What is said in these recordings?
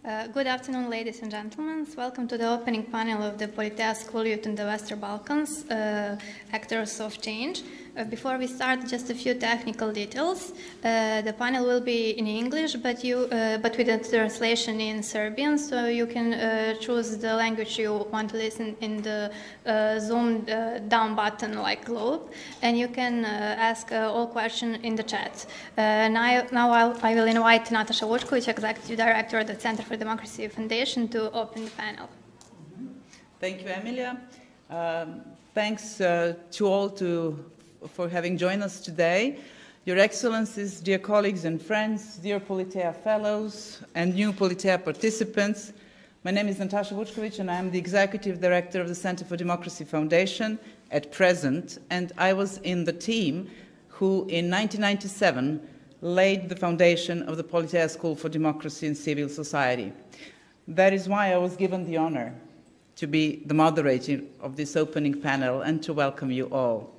Good afternoon, ladies and gentlemen. Welcome to the opening panel of the POLITEIA School Youth in the Western Balkans, Actors of Change. Before we start, just a few technical details. The panel will be in English, but with a translation in Serbian, so you can choose the language you want to listen in the Zoom down button like globe, and you can ask all questions in the chat. Now I will invite Nataša Vučković, Executive Director at the Center for Democracy Foundation, to open the panel. Thank you, Emilija. Thanks to all for having joined us today. Your Excellencies, dear colleagues and friends, dear POLITEIA fellows and new POLITEIA participants. My name is Nataša Vučković and I am the Executive Director of the Center for Democracy Foundation at present, and I was in the team who in 1997 laid the foundation of the POLITEIA School for Democracy and Civil Society. That is why I was given the honor to be the moderator of this opening panel and to welcome you all.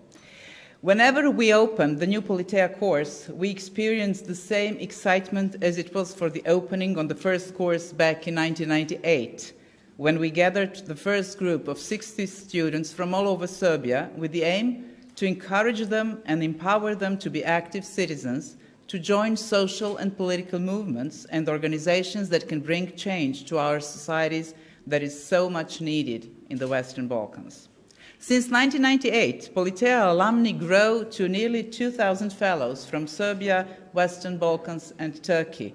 Whenever we open the new POLITEIA course, we experience the same excitement as it was for the opening on the first course back in 1998, when we gathered the first group of 60 students from all over Serbia with the aim to encourage them and empower them to be active citizens, to join social and political movements and organizations that can bring change to our societies that is so much needed in the Western Balkans. Since 1998, POLITEIA alumni grow to nearly 2,000 fellows from Serbia, Western Balkans, and Turkey.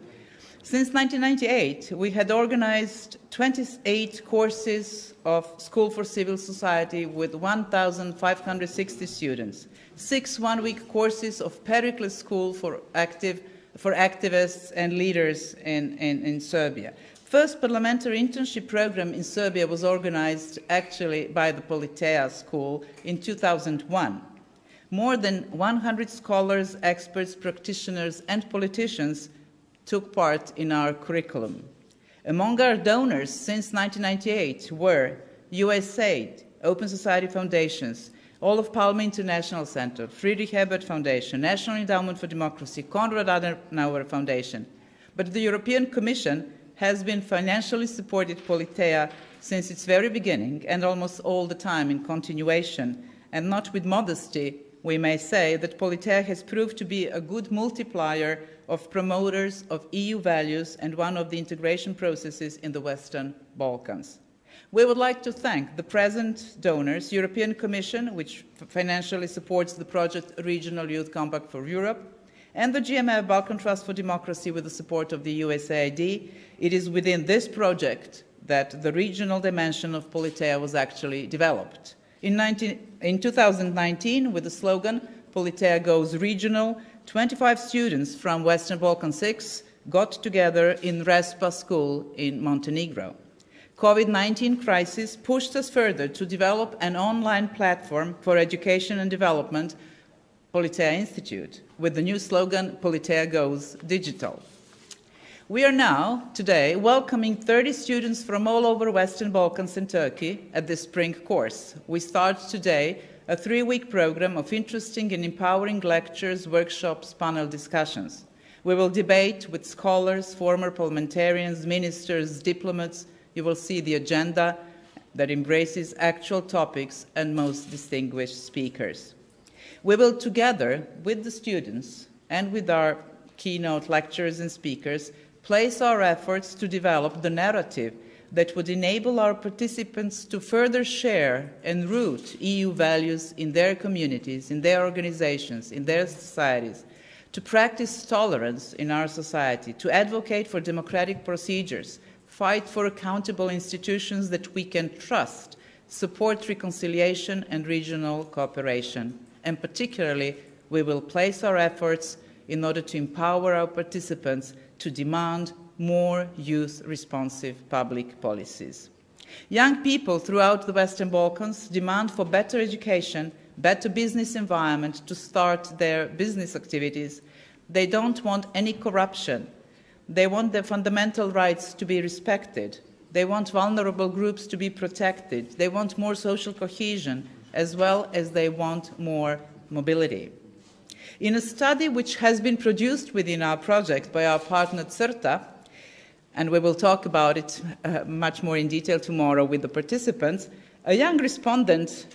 Since 1998, we had organized 28 courses of School for Civil Society with 1,560 students, 6 one-week courses of Pericles School for activists and leaders in Serbia. First parliamentary internship program in Serbia was organized actually by the POLITEIA School in 2001. More than 100 scholars, experts, practitioners, and politicians took part in our curriculum. Among our donors since 1998 were USAID, Open Society Foundations, Olof Palme International Center, Friedrich Ebert Foundation, National Endowment for Democracy, Konrad Adenauer Foundation. But the European Commission has been financially supported POLITEIA since its very beginning and almost all the time in continuation. And not with modesty, we may say that POLITEIA has proved to be a good multiplier of promoters of EU values and one of the integration processes in the Western Balkans. We would like to thank the present donors, European Commission, which financially supports the project Regional Youth Compact for Europe, and the GMF Balkan Trust for Democracy with the support of the USAID. It is within this project that the regional dimension of POLITEIA was actually developed. In 2019, with the slogan, POLITEIA Goes Regional, 25 students from Western Balkan 6 got together in RESPA school in Montenegro. COVID-19 crisis pushed us further to develop an online platform for education and development, POLITEIA Institute, with the new slogan, POLITEIA Goes Digital. We are now, today, welcoming 30 students from all over Western Balkans and Turkey at this spring course. We start today a 3-week program of interesting and empowering lectures, workshops, panel discussions. We will debate with scholars, former parliamentarians, ministers, diplomats. You will see the agenda that embraces actual topics and most distinguished speakers. We will, together with the students and with our keynote lecturers and speakers, place our efforts to develop the narrative that would enable our participants to further share and root EU values in their communities, in their organizations, in their societies, to practice tolerance in our society, to advocate for democratic procedures, fight for accountable institutions that we can trust, support reconciliation and regional cooperation. And particularly, we will place our efforts in order to empower our participants to demand more youth-responsive public policies. Young people throughout the Western Balkans demand for better education, better business environment to start their business activities. They don't want any corruption. They want their fundamental rights to be respected. They want vulnerable groups to be protected. They want more social cohesion, as well as they want more mobility. In a study which has been produced within our project by our partner CERTA, and we will talk about it much more in detail tomorrow with the participants, a young respondent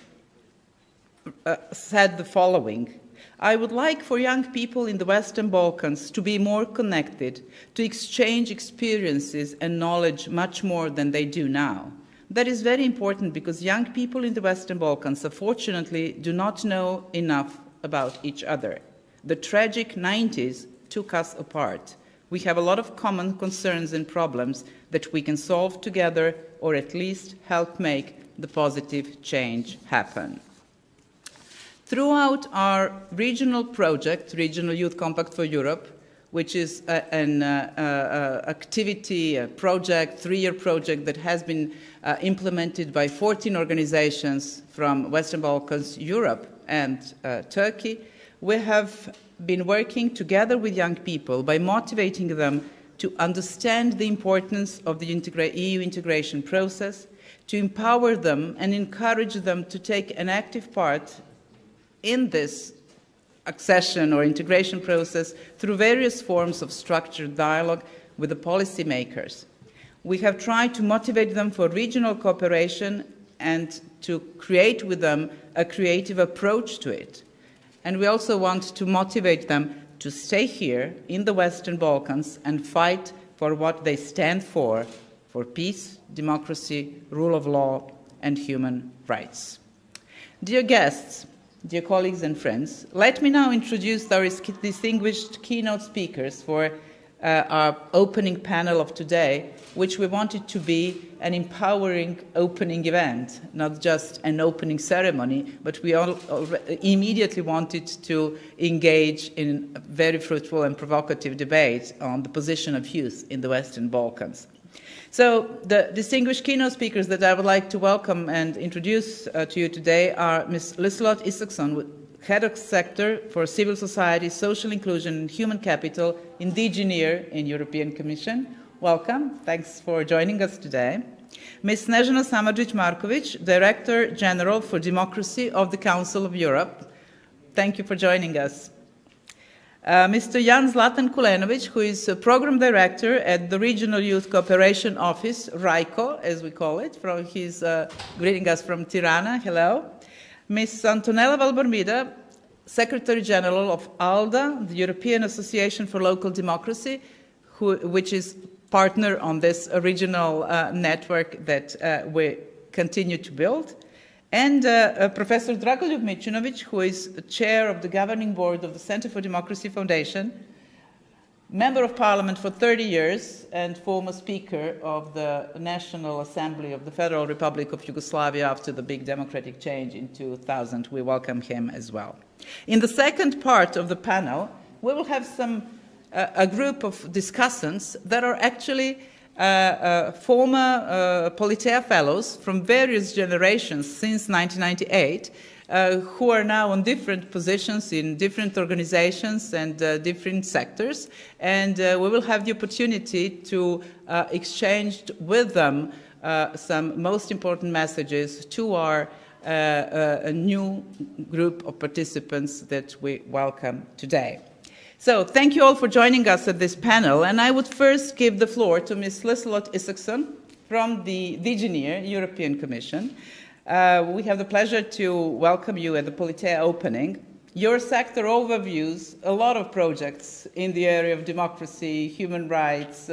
said the following: I would like for young people in the Western Balkans to be more connected, to exchange experiences and knowledge much more than they do now. That is very important because young people in the Western Balkans, unfortunately, do not know enough about each other. The tragic 90s took us apart. We have a lot of common concerns and problems that we can solve together or at least help make the positive change happen. Throughout our regional project, Regional Youth Compact for Europe, which is an activity, a project, three-year project that has been implemented by 14 organizations from Western Balkans, Europe, and Turkey, we have been working together with young people by motivating them to understand the importance of the EU integration process, to empower them and encourage them to take an active part in this accession or integration process through various forms of structured dialogue with the policymakers. We have tried to motivate them for regional cooperation and to create with them a creative approach to it. And we also want to motivate them to stay here in the Western Balkans and fight for what they stand for peace, democracy, rule of law, and human rights. Dear guests, dear colleagues and friends, let me now introduce our distinguished keynote speakers for our opening panel of today, which we wanted to be an empowering opening event, not just an opening ceremony, but we all immediately wanted to engage in a very fruitful and provocative debate on the position of youth in the Western Balkans. So the distinguished keynote speakers that I would like to welcome and introduce to you today are Ms. Liselotte Isaksson, Head of Sector for Civil Society, Social Inclusion and Human Capital in DG NEAR in European Commission. Welcome. Thanks for joining us today. Ms. Snežana Samardžić, Director General for Democracy of the Council of Europe. Thank you for joining us. Mr. Zlatan Kulenović, who is a Program Director at the Regional Youth Cooperation Office, RYCO, as we call it. He's greeting us from Tirana. Hello. Ms. Antonella Valmorbida, Secretary General of ALDA, the European Association for Local Democracy, which is partner on this regional network that we continue to build. And Professor Dragoljub Mićunović, who is chair of the governing board of the Center for Democracy Foundation, member of parliament for 30 years, and former speaker of the National Assembly of the Federal Republic of Yugoslavia after the big democratic change in 2000. We welcome him as well. In the second part of the panel, we will have a group of discussants that are actually former POLITEIA fellows from various generations since 1998, who are now on different positions in different organizations and different sectors. And we will have the opportunity to exchange with them some most important messages to our a new group of participants that we welcome today. So thank you all for joining us at this panel, and I would first give the floor to Ms. Liselotte Isaksson from the DG NEAR, European Commission. We have the pleasure to welcome you at the POLITEIA opening. Your sector overviews a lot of projects in the area of democracy, human rights,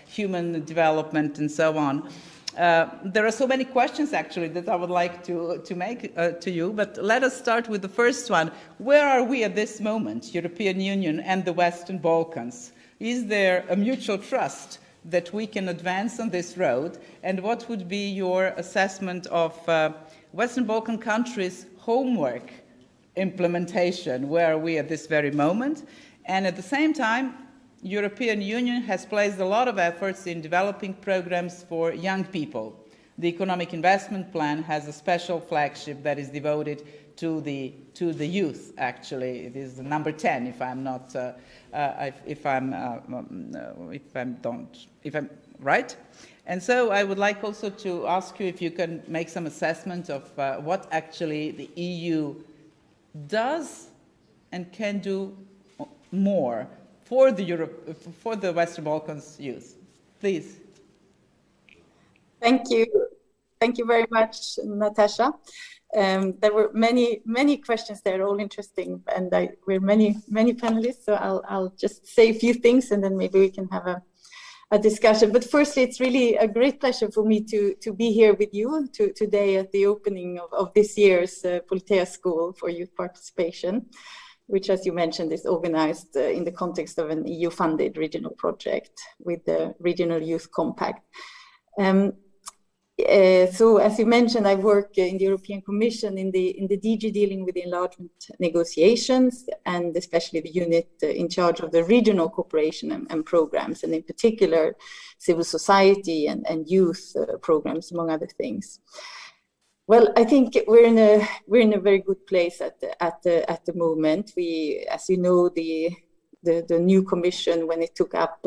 human development, and so on. There are so many questions, actually, that I would like to make to you, but let us start with the first one. Where are we at this moment, European Union and the Western Balkans? Is there a mutual trust that we can advance on this road? And what would be your assessment of Western Balkan countries' homework implementation? Where are we at this very moment? And at the same time, European Union has placed a lot of efforts in developing programs for young people. The Economic Investment Plan has a special flagship that is devoted to the youth. Actually, it is the number 10, if I'm not, if I'm right. And so I would like also to ask you if you can make some assessment of what actually the EU does and can do more for the Western Balkans youth. Please. Thank you. Thank you very much, Natasha. There were many questions there, all interesting, and we're many panelists, so I'll just say a few things and then maybe we can have a discussion. But firstly, it's really a great pleasure for me to be here with you today at the opening of this year's POLITEIA School for Youth Participation, which, as you mentioned, is organized in the context of an EU-funded regional project with the Regional Youth Compact. So, as you mentioned, I work in the European Commission in the DG dealing with the enlargement negotiations, and especially the unit in charge of the regional cooperation and programs, and in particular civil society and youth programs, among other things. Well, I think we're in a very good place at the moment. We, as you know, the new Commission, when it took up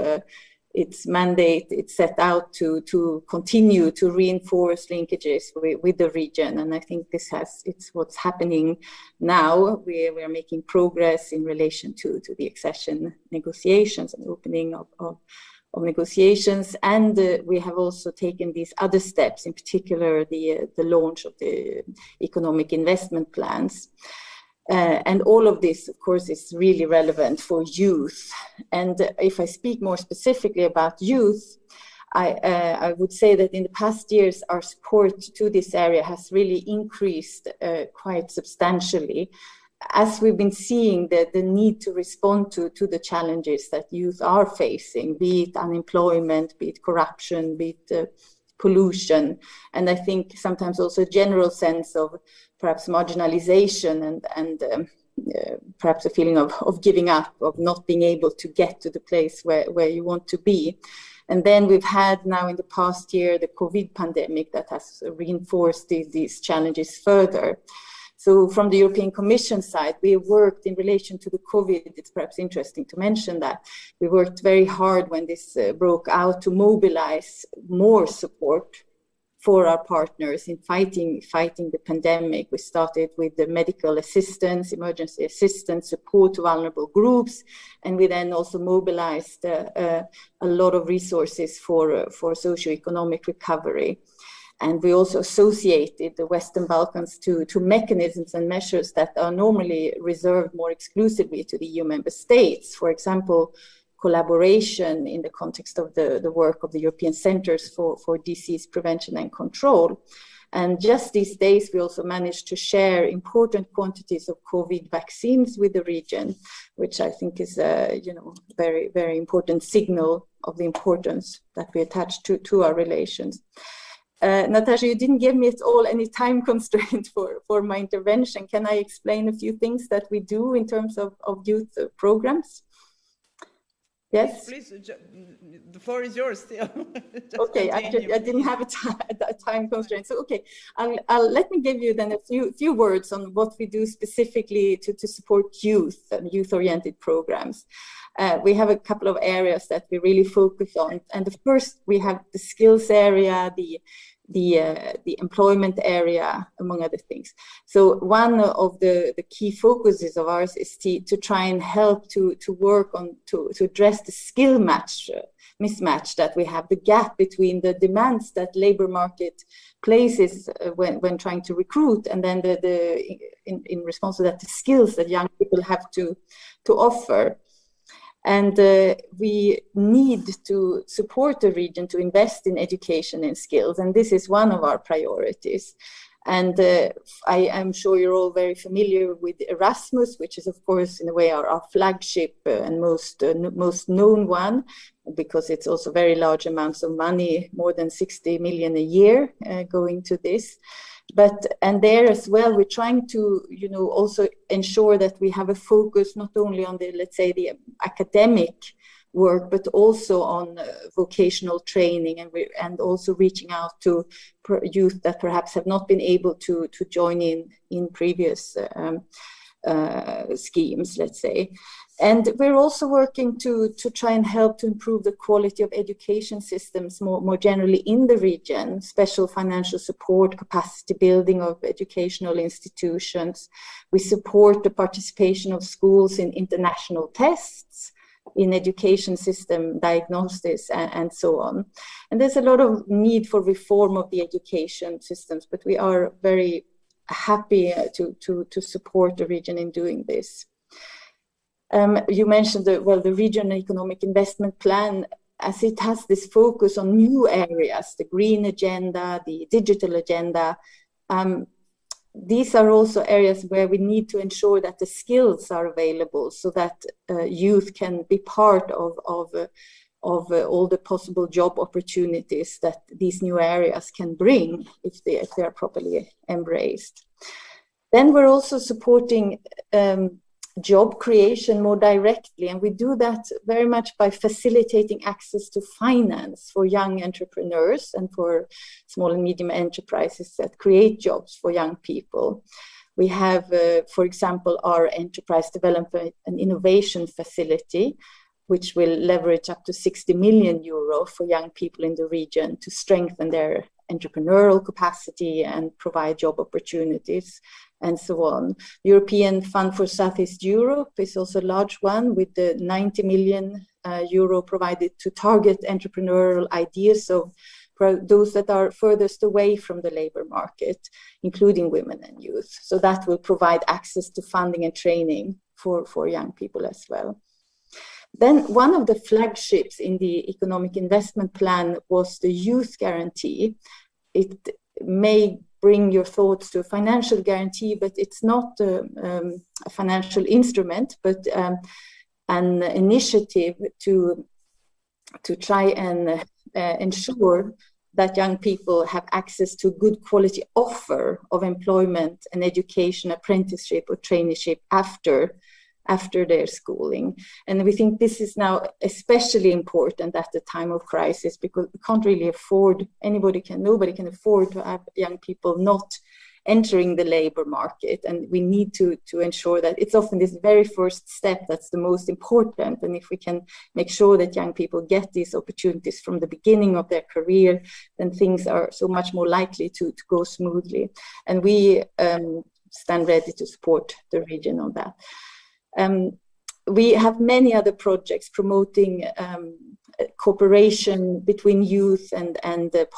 its mandate, it set out to continue to reinforce linkages with the region, and I think it's what's happening now. We are making progress in relation to the accession negotiations and opening of negotiations, and we have also taken these other steps, in particular the launch of the economic investment plans. And all of this, of course, is really relevant for youth. And if I speak more specifically about youth, I would say that in the past years, our support to this area has really increased quite substantially, as we've been seeing the need to respond to the challenges that youth are facing, be it unemployment, be it corruption, be it pollution, and I think sometimes also a general sense of perhaps marginalization and perhaps a feeling of giving up, of not being able to get to the place where you want to be. And then we've had now in the past year the COVID pandemic that has reinforced these challenges further. So from the European Commission side, we have worked in relation to the COVID. It's perhaps interesting to mention that we worked very hard when this broke out to mobilize more support for our partners in fighting the pandemic. We started with the medical assistance, emergency assistance, support to vulnerable groups, and we then also mobilized a lot of resources for socioeconomic recovery. And we also associated the Western Balkans to mechanisms and measures that are normally reserved more exclusively to the EU member states. For example, collaboration in the context of the work of the European Centers for Disease Prevention and Control. And just these days, we also managed to share important quantities of COVID vaccines with the region, which I think is a very, very important signal of the importance that we attach to our relations. Natasha, you didn't give me at all any time constraint for my intervention. Can I explain a few things that we do in terms of youth programs? Yes? Please, the floor is yours still. Okay, I didn't have a time constraint. So, okay, I'll let me give you then a few words on what we do specifically to support youth and youth-oriented programs. We have a couple of areas that we really focus on. And the first, we have the skills area, the employment area, among other things. So one of the key focuses of ours is to try and help to work on, to address the skill mismatch that we have, the gap between the demands that labor market places when trying to recruit, and then in response to that, the skills that young people have to offer. And we need to support the region to invest in education and skills. And this is one of our priorities. And I am sure you're all very familiar with Erasmus, which is, of course, in a way, our flagship and most known one, because it's also very large amounts of money, more than 60 million a year going to this. And there as well, we're trying to, also ensure that we have a focus not only on the, let's say, the academic work, but also on vocational training, and also reaching out to youth that perhaps have not been able to join in previous schemes, let's say. And we're also working to try and help to improve the quality of education systems more generally in the region, special financial support, capacity building of educational institutions. We support the participation of schools in international tests, in education system, diagnosis, and so on. And there's a lot of need for reform of the education systems, but we are very happy to support the region in doing this. You mentioned the regional economic investment plan, as it has this focus on new areas, the green agenda, the digital agenda. These are also areas where we need to ensure that the skills are available so that youth can be part of all the possible job opportunities that these new areas can bring if they are properly embraced. Then we're also supporting job creation more directly, and we do that very much by facilitating access to finance for young entrepreneurs and for small and medium enterprises that create jobs for young people. We have, for example, our enterprise development and innovation facility, which will leverage up to 60 million euro for young people in the region to strengthen their entrepreneurial capacity and provide job opportunities, and so on. European Fund for Southeast Europe is also a large one, with the 90 million euro provided to target entrepreneurial ideas of those that are furthest away from the labor market, including women and youth. So that will provide access to funding and training for young people as well. Then one of the flagships in the economic investment plan was the youth guarantee. It may bring your thoughts to a financial guarantee, but it's not a financial instrument, but an initiative to try and ensure that young people have access to good quality offer of employment and education, apprenticeship or traineeship after their schooling. And we think this is now especially important at the time of crisis, because we can't really afford, nobody can afford to have young people not entering the labor market. And we need to ensure that it's often this very first step that's the most important. And if we can make sure that young people get these opportunities from the beginning of their career, then things are so much more likely to go smoothly. And we stand ready to support the region on that. We have many other projects promoting cooperation between youth and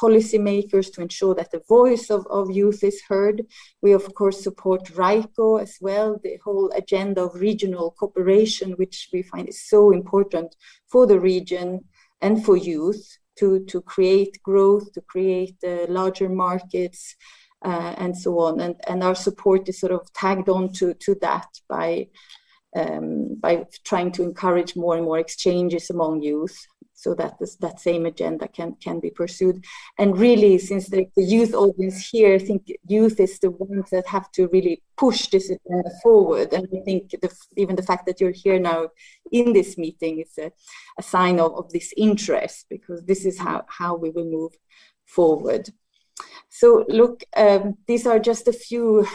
policymakers to ensure that the voice of youth is heard. We of course support RYCO as well, the whole agenda of regional cooperation, which we find is so important for the region and for youth to create growth, to create larger markets, and so on. And our support is sort of tagged on to that by trying to encourage more and more exchanges among youth, so that that same agenda can be pursued. And really, since the youth audience here, I think youth is the ones that have to really push this agenda forward. And I think even the fact that you're here now in this meeting is a sign of this interest, because this is how we will move forward. So look, these are just a few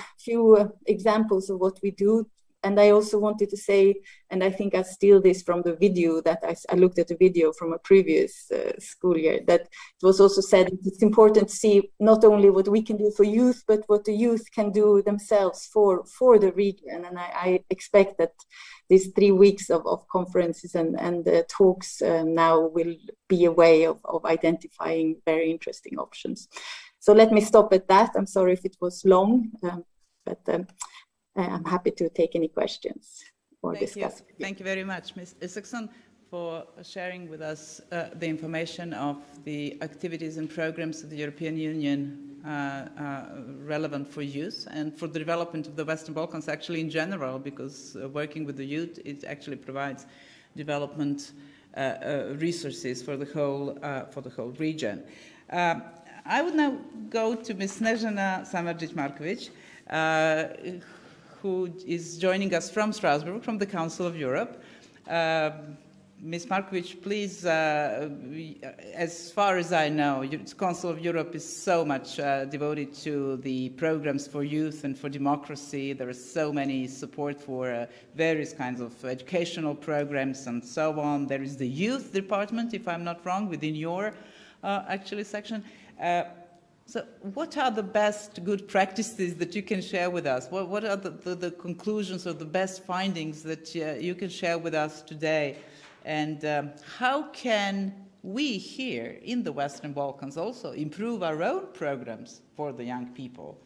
examples of what we do. And I also wanted to say, and I think I steal this from the video that I looked at the video from a previous school year, that it was also said it's important to see not only what we can do for youth, but what the youth can do themselves for the region. And I expect that these 3 weeks of conferences and talks now will be a way of identifying very interesting options. So let me stop at that. I'm sorry if it was long, but I'm happy to take any questions or discuss. Thank you very much, Ms. Isaksson, for sharing with us the information of the activities and programs of the European Union relevant for youth and for the development of the Western Balkans actually in general, because working with the youth, it actually provides development resources for the whole region. I would now go to Ms. Snežana Samardžić-Marković, who is joining us from Strasbourg, from the Council of Europe. Ms. Marković, please, as far as I know, the Council of Europe is so much devoted to the programs for youth and for democracy. There is so many support for various kinds of educational programs and so on. There is the youth department, if I'm not wrong, within your actually section. So what are the best good practices that you can share with us? What are the conclusions or the best findings that you can share with us today And how can we here in the Western Balkans also improve our own programs for the young people?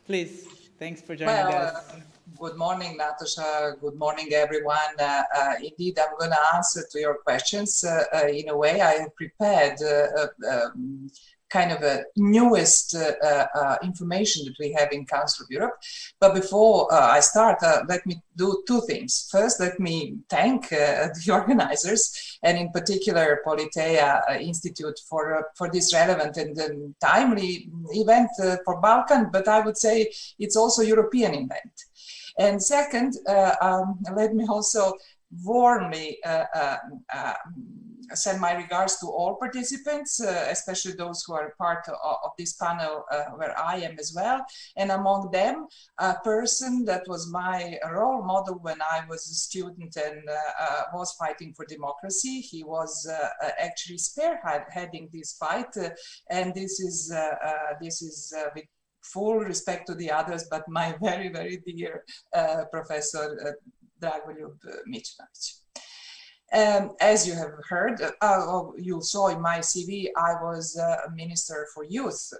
Please, thanks for joining us. Good morning, Natasha. Good morning, everyone. Indeed, I'm going to answer to your questions. In a way, I have prepared kind of a newest information that we have in Council of Europe. But before I start, let me do two things. First, let me thank the organizers, and in particular POLITEIA Institute for this relevant and timely event for Balkan, but I would say it's also a European event. And second, let me also warmly send my regards to all participants, especially those who are part of this panel where I am as well. And among them, a person that was my role model when I was a student and was fighting for democracy. He was actually spearheading this fight. And this is with full respect to the others, but my very, very dear Professor Dragoljub Mićunović. As you have heard, you saw in my CV, I was a Minister for Youth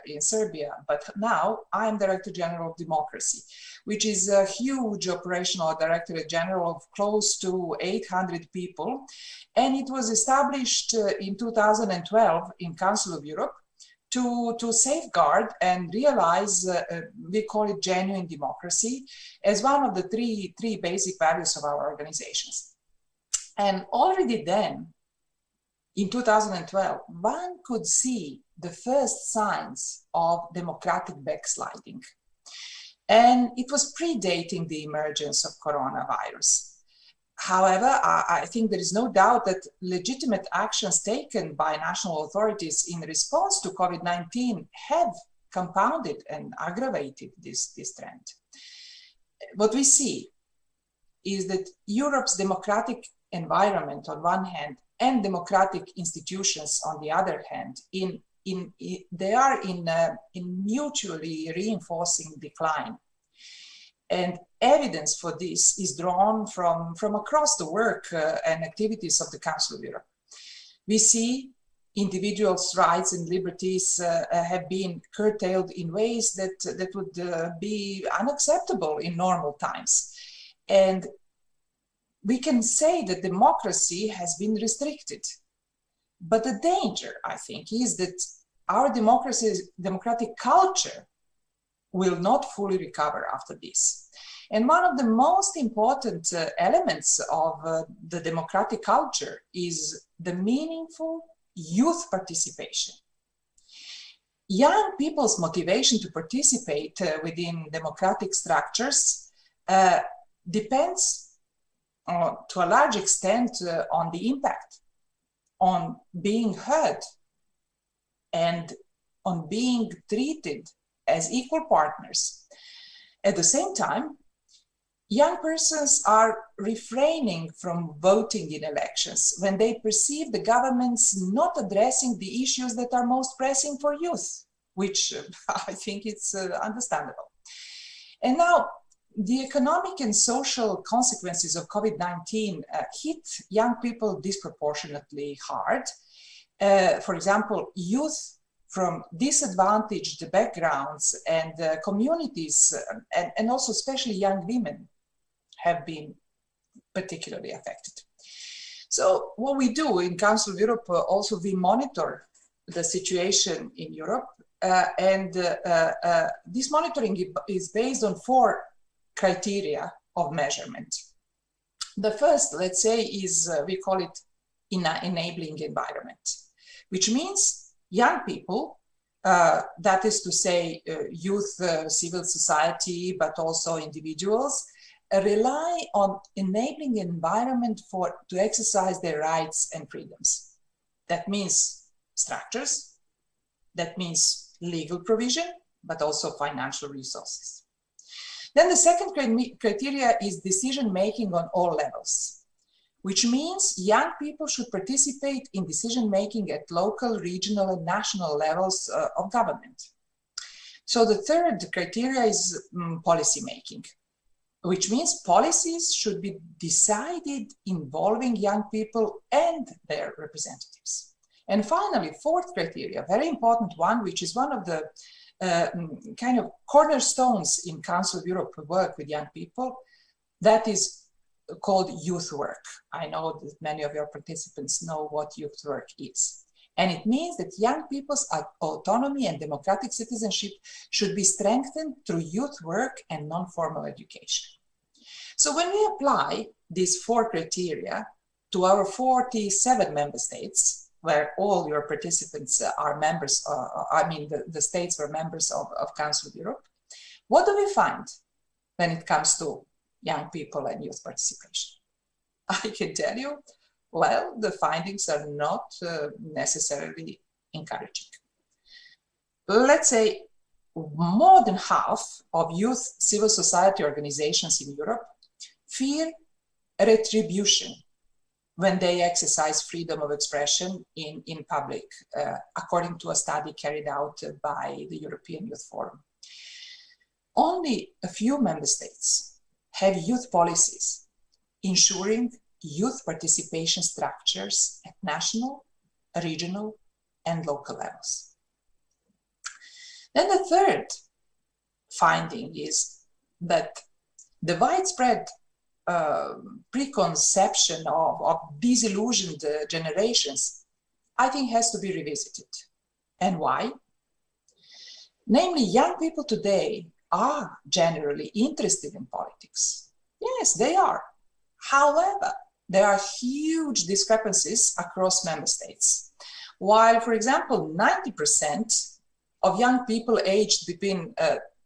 in Serbia, but now I'm Director General of Democracy, which is a huge operational Directorate General of close to 800 people. And it was established in 2012 in Council of Europe to safeguard and realize, we call it genuine democracy, as one of the three basic values of our organizations. And already then, in 2012, one could see the first signs of democratic backsliding. And it was predating the emergence of coronavirus. However, I think there is no doubt that legitimate actions taken by national authorities in response to COVID-19 have compounded and aggravated this trend. What we see is that Europe's democratic environment on one hand and democratic institutions on the other hand, they are in mutually reinforcing decline. And evidence for this is drawn from across the work and activities of the Council of Europe. We see individuals' rights and liberties have been curtailed in ways that would be unacceptable in normal times. And we can say that democracy has been restricted. But the danger, I think, is that our democratic culture will not fully recover after this. And one of the most important elements of the democratic culture is the meaningful youth participation. Young people's motivation to participate within democratic structures depends to a large extent on the impact, on being heard, and on being treated as equal partners. At the same time, young persons are refraining from voting in elections when they perceive the governments not addressing the issues that are most pressing for youth, which I think it's understandable. And now, the economic and social consequences of COVID-19 hit young people disproportionately hard. For example, youth from disadvantaged backgrounds and communities, and also especially young women, have been particularly affected. So what we do in Council of Europe, also we monitor the situation in Europe, and this monitoring is based on 4 criteria of measurement. The first, let's say, is, we call it enabling environment, which means young people, that is to say youth, civil society, but also individuals, rely on enabling environment to exercise their rights and freedoms. That means structures, that means legal provision, but also financial resources. Then the second criteria is decision-making on all levels, which means young people should participate in decision-making at local, regional, and national levels of government. So the third criteria is policy-making, which means policies should be decided involving young people and their representatives. And finally, fourth criteria, very important one, which is one of the kind of cornerstones in Council of Europe work with young people, that is called youth work. I know that many of your participants know what youth work is. And it means that young people's autonomy and democratic citizenship should be strengthened through youth work and non-formal education. So when we apply these four criteria to our 47 member states, where all your participants are members, the states were members of Council of Europe, what do we find when it comes to young people and youth participation? I can tell you, well, the findings are not necessarily encouraging. Let's say more than half of youth civil society organizations in Europe fear retribution when they exercise freedom of expression in public, according to a study carried out by the European Youth Forum. Only a few member states have youth policies ensuring youth participation structures at national, regional, and local levels. Then the third finding is that the widespread preconception of disillusioned generations, I think, has to be revisited. And why? Namely, young people today are generally interested in politics. Yes, they are. However, there are huge discrepancies across member states. While, for example, 90% of young people aged between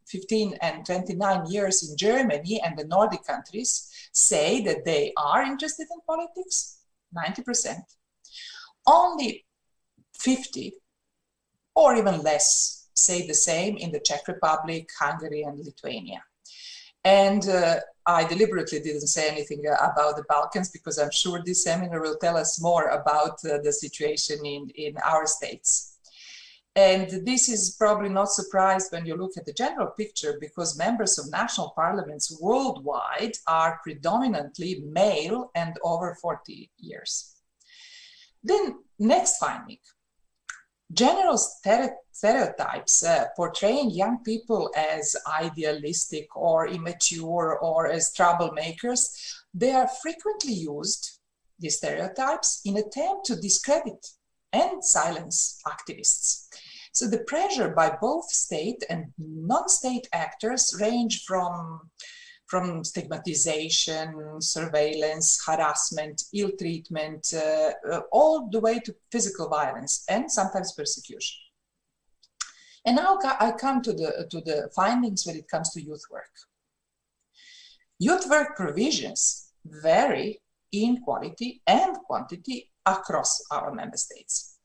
15 and 29 years in Germany and the Nordic countries say that they are interested in politics, 90%. Only 50 or even less say the same in the Czech Republic, Hungary, and Lithuania. And I deliberately didn't say anything about the Balkans because I'm sure this seminar will tell us more about the situation in our states. And this is probably not surprised when you look at the general picture, because members of national parliaments worldwide are predominantly male and over 40 years. Then next finding, general stereotypes portraying young people as idealistic or immature or as troublemakers, they are frequently used, these stereotypes, in attempt to discredit and silence activists. So the pressure by both state and non-state actors range from stigmatization, surveillance, harassment, ill treatment, all the way to physical violence and sometimes persecution. And now I come to the findings when it comes to youth work. Youth work provisions vary in quality and quantity across our member states.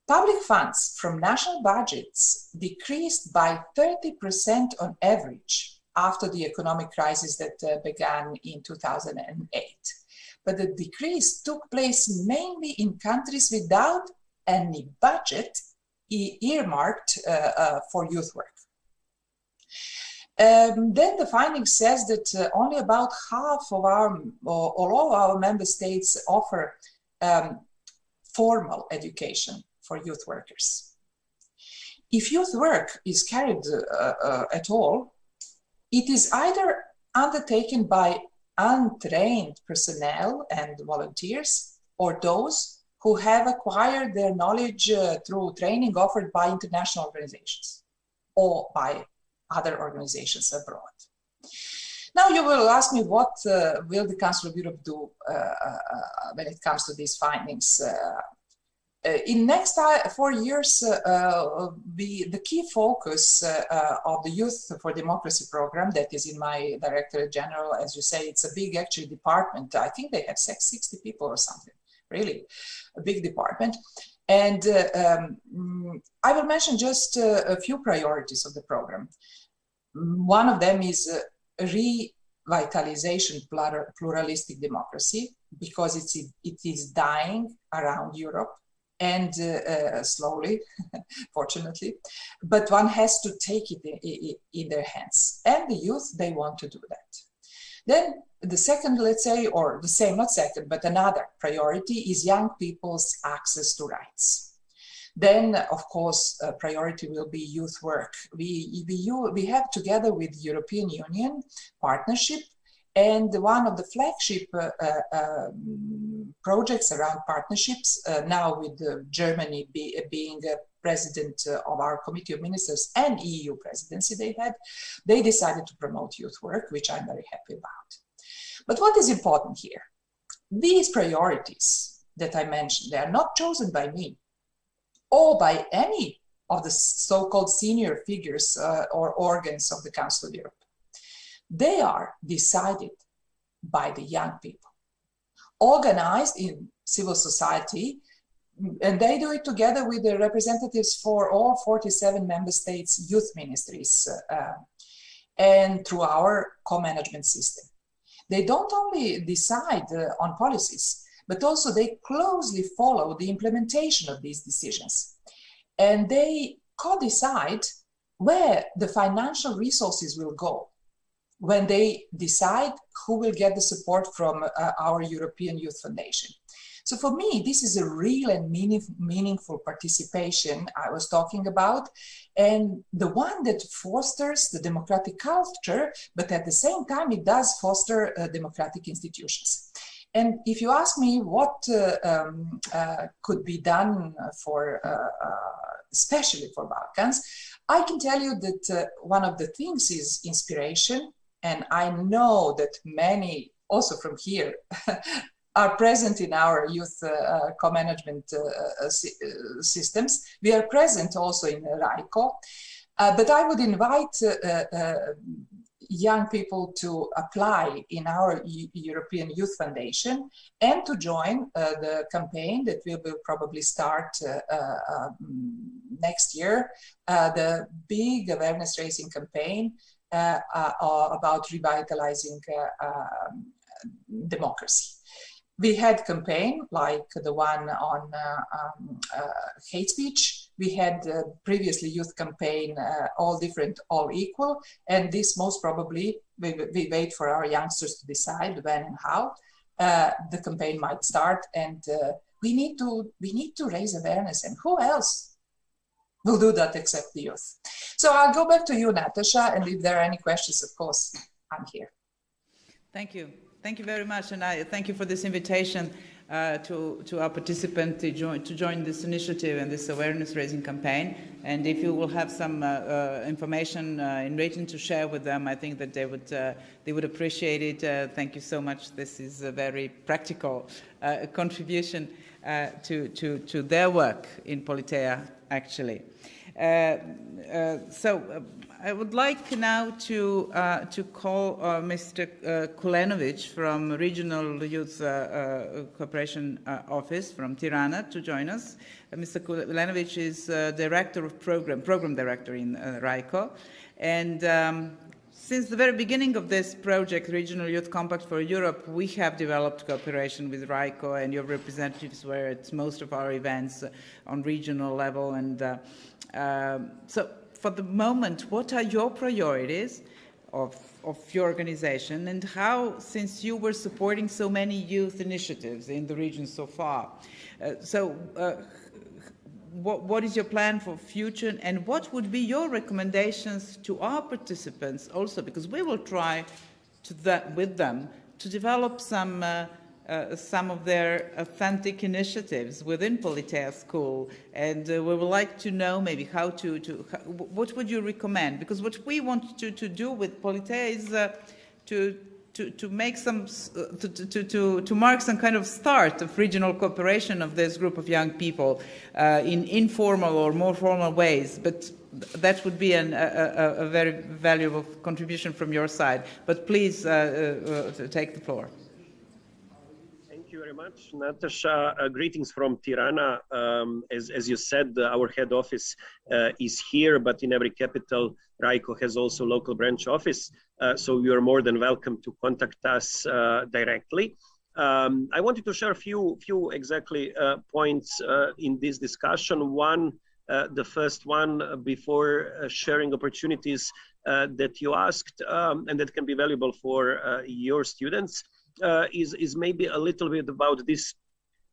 Public funds from national budgets decreased by 30% on average after the economic crisis that began in 2008. But the decrease took place mainly in countries without any budget earmarked for youth work. Then the finding says that only about half of all of our member states offer formal education for youth workers. If youth work is carried at all, it is either undertaken by untrained personnel and volunteers, or those who have acquired their knowledge through training offered by international organizations or by other organizations abroad. Now you will ask me, what will the Council of Europe do when it comes to these findings? In next 4 years, the key focus of the Youth for Democracy program, that is in my Directorate General, as you say, it's a big actually department. I think they have 60 people or something, really a big department. And I will mention just a few priorities of the program. One of them is revitalization pluralistic democracy, because it is dying around Europe. And slowly, fortunately, but one has to take it in their hands. And the youth, they want to do that. Then the second, let's say, or the same, not second, but another priority is young people's access to rights. Then, of course, priority will be youth work. We have together with the European Union partnership, and one of the flagship projects around partnerships, now with Germany being president of our Committee of Ministers and EU presidency they decided to promote youth work, which I'm very happy about. But what is important here? These priorities that I mentioned, they are not chosen by me or by any of the so-called senior figures or organs of the Council of Europe. They are decided by the young people, organized in civil society, and they do it together with the representatives for all 47 member states' youth ministries and through our co-management system. They don't only decide on policies, but also they closely follow the implementation of these decisions. And they co-decide where the financial resources will go when they decide who will get the support from our European Youth Foundation. So for me, this is a real and meaningful participation I was talking about, and the one that fosters the democratic culture, but at the same time, it does foster democratic institutions. And if you ask me what could be done for, especially for Balkans, I can tell you that one of the things is inspiration. And I know that many also from here are present in our youth co-management systems. We are present also in RYCO, but I would invite young people to apply in our European Youth Foundation and to join the campaign that we will probably start next year, the big awareness raising campaign about revitalizing democracy. We had campaign like the one on hate speech. We had previously youth campaign, all different, all equal. And this most probably, we wait for our youngsters to decide when and how the campaign might start. And we need to raise awareness. And who else will do that except the youth? So I'll go back to you, Natasha, and if there are any questions, of course, I'm here. Thank you. Thank you very much, and I thank you for this invitation to our participants to join this initiative and this awareness-raising campaign. And if you will have some information in writing to share with them, I think that they would appreciate it. Thank you so much. This is a very practical contribution to their work in POLITEIA, actually. So I would like now to call Mr. Kulenović from Regional Youth Cooperation Office from Tirana to join us. Mr. Kulenović is Director of Program Director in RYCO. And since the very beginning of this project, Regional Youth Compact for Europe, we have developed cooperation with RYCO, and your representatives were at most of our events on regional level. And so for the moment, what are your priorities of your organization, and how, since you were supporting so many youth initiatives in the region so far, what is your plan for future, and what would be your recommendations to our participants also, because we will try with them to develop some of their authentic initiatives within POLITEIA school, and we would like to know maybe what would you recommend? Because what we want to do with POLITEIA is to make to mark some kind of start of regional cooperation of this group of young people in informal or more formal ways, but that would be a very valuable contribution from your side. But please take the floor. Thank you very much, Natasha. Greetings from Tirana. As you said, our head office is here, but in every capital, RYCO has also local branch office. So you are more than welcome to contact us directly. I wanted to share a few exactly points in this discussion. One the first one before sharing opportunities that you asked, and that can be valuable for your students, is maybe a little bit about this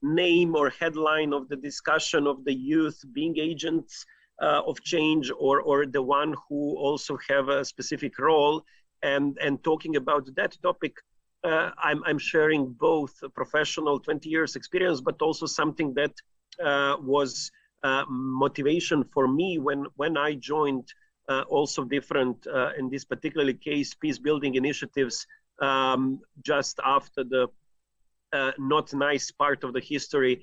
name or headline of the discussion of the youth being agents of change, or the one who also have a specific role. And talking about that topic, I'm sharing both professional 20 years experience, but also something that was motivation for me when I joined also different, in this particular case, peace building initiatives just after the not nice part of the history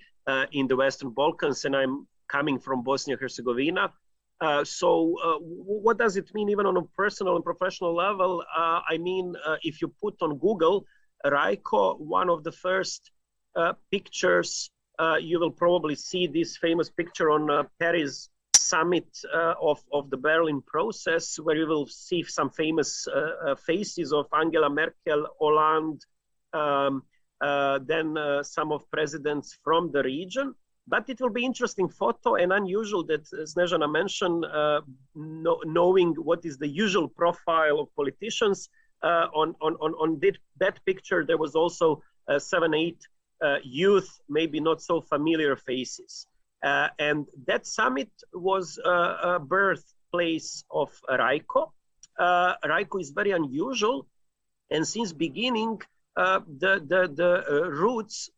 in the Western Balkans, and I'm coming from Bosnia and Herzegovina. So what does it mean even on a personal and professional level? I mean, if you put on Google RYCO, one of the first pictures, you will probably see this famous picture on Paris summit of the Berlin process, where you will see some famous faces of Angela Merkel, Hollande, then some of presidents from the region. But it will be interesting photo and unusual that Snežana mentioned, knowing what is the usual profile of politicians. On that picture, there was also 7-8 youth, maybe not so familiar faces. And that summit was a birthplace of RYCO. RYCO is very unusual, and since beginning, the roots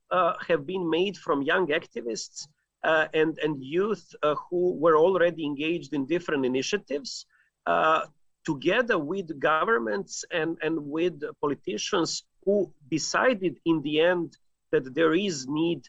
have been made from young activists and youth who were already engaged in different initiatives, together with governments and with politicians who decided in the end that there is need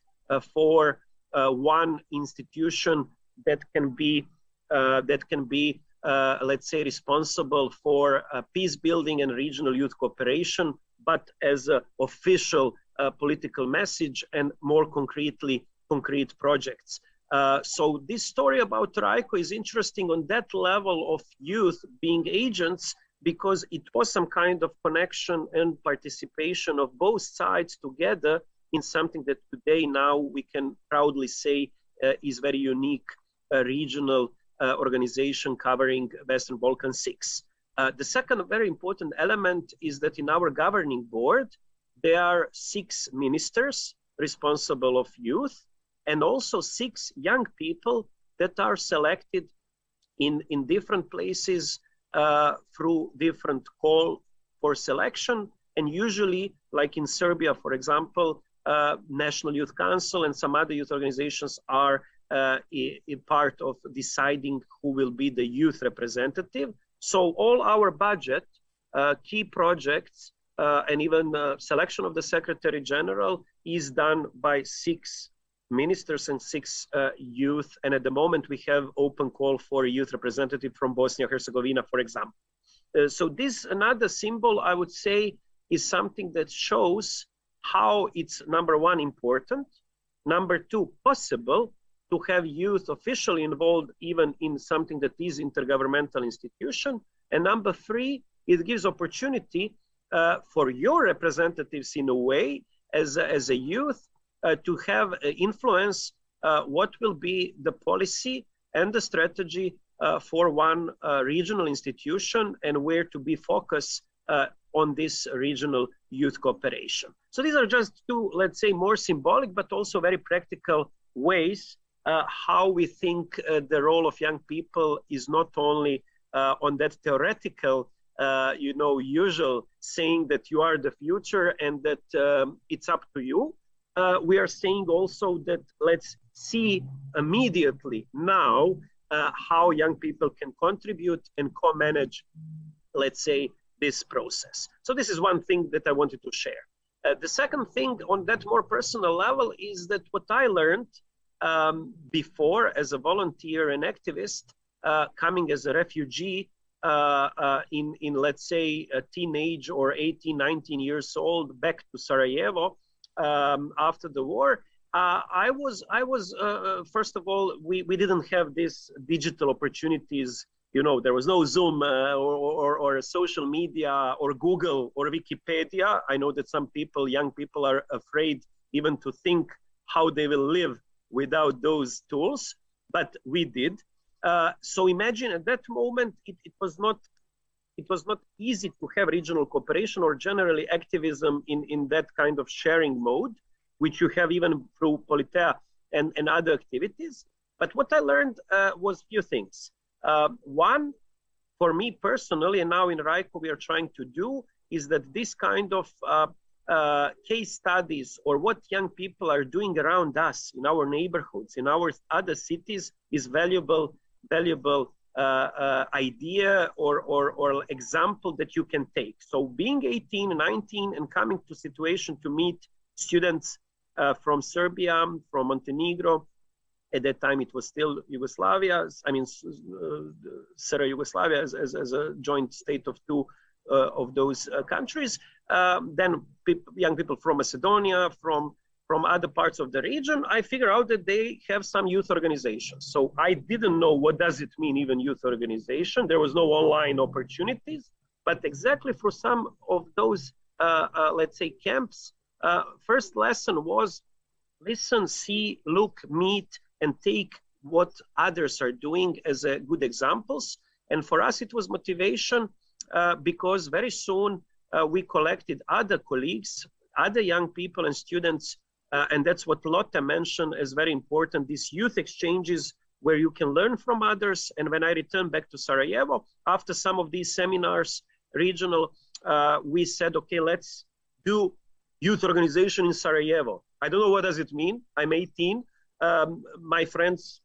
for one institution that can be, let's say, responsible for peace building and regional youth cooperation, but as an official political message and more concretely, concrete projects. So this story about RYCO is interesting on that level of youth being agents, because it was some kind of connection and participation of both sides together in something that today now we can proudly say is very unique regional organization covering Western Balkan 6. The second very important element is that in our governing board, there are 6 ministers responsible of youth, and also 6 young people that are selected in different places through different call for selection. And usually, like in Serbia, for example, National Youth Council and some other youth organizations are a part of deciding who will be the youth representative. So all our budget, key projects, and even selection of the Secretary General is done by 6 ministers and 6 youth. And at the moment, we have open call for a youth representative from Bosnia and Herzegovina, for example. So this, another symbol, I would say, is something that shows how it's, number one, important, number two, possible to have youth officially involved even in something that is intergovernmental institution, and number three, it gives opportunity for your representatives in a way as a youth to have influence what will be the policy and the strategy for one regional institution and where to be focused on this regional youth cooperation. So these are just 2, let's say, more symbolic, but also very practical ways how we think the role of young people is not only on that theoretical, usual saying that you are the future and that it's up to you. We are saying also that let's see immediately now how young people can contribute and co-manage, let's say, this process. So this is one thing that I wanted to share. The second thing on that more personal level is that what I learned before as a volunteer and activist, coming as a refugee in let's say a teenage or 18, 19 years old back to Sarajevo after the war, I was first of all, we didn't have these digital opportunities. There was no Zoom or social media or Google or Wikipedia. I know that some people, young people, are afraid even to think how they will live without those tools, but we did. So imagine at that moment, it was not easy to have regional cooperation or generally activism in that kind of sharing mode, which you have even through POLITEIA and other activities. But what I learned was few things. One, for me personally, and now in RYCO we are trying to do, is that this kind of case studies or what young people are doing around us in our neighborhoods, in our other cities, is valuable idea or example that you can take. So being 18, 19 and coming to situation to meet students from Serbia, from Montenegro, at that time it was still Yugoslavia, I mean Serbian Yugoslavia as a joint state of two of those countries, then young people from Macedonia, from other parts of the region, I figured out that they have some youth organizations. So I didn't know what does it mean, even youth organization. There was no online opportunities, but exactly for some of those, let's say, camps, first lesson was listen, see, look, meet, and take what others are doing as good examples. And for us, it was motivation because very soon we collected other colleagues, other young people and students. And that's what Lotte mentioned as very important, these youth exchanges where you can learn from others. And when I returned back to Sarajevo, after some of these seminars, regional, we said, okay, let's do youth organization in Sarajevo. I don't know what does it mean. I'm 18. My friends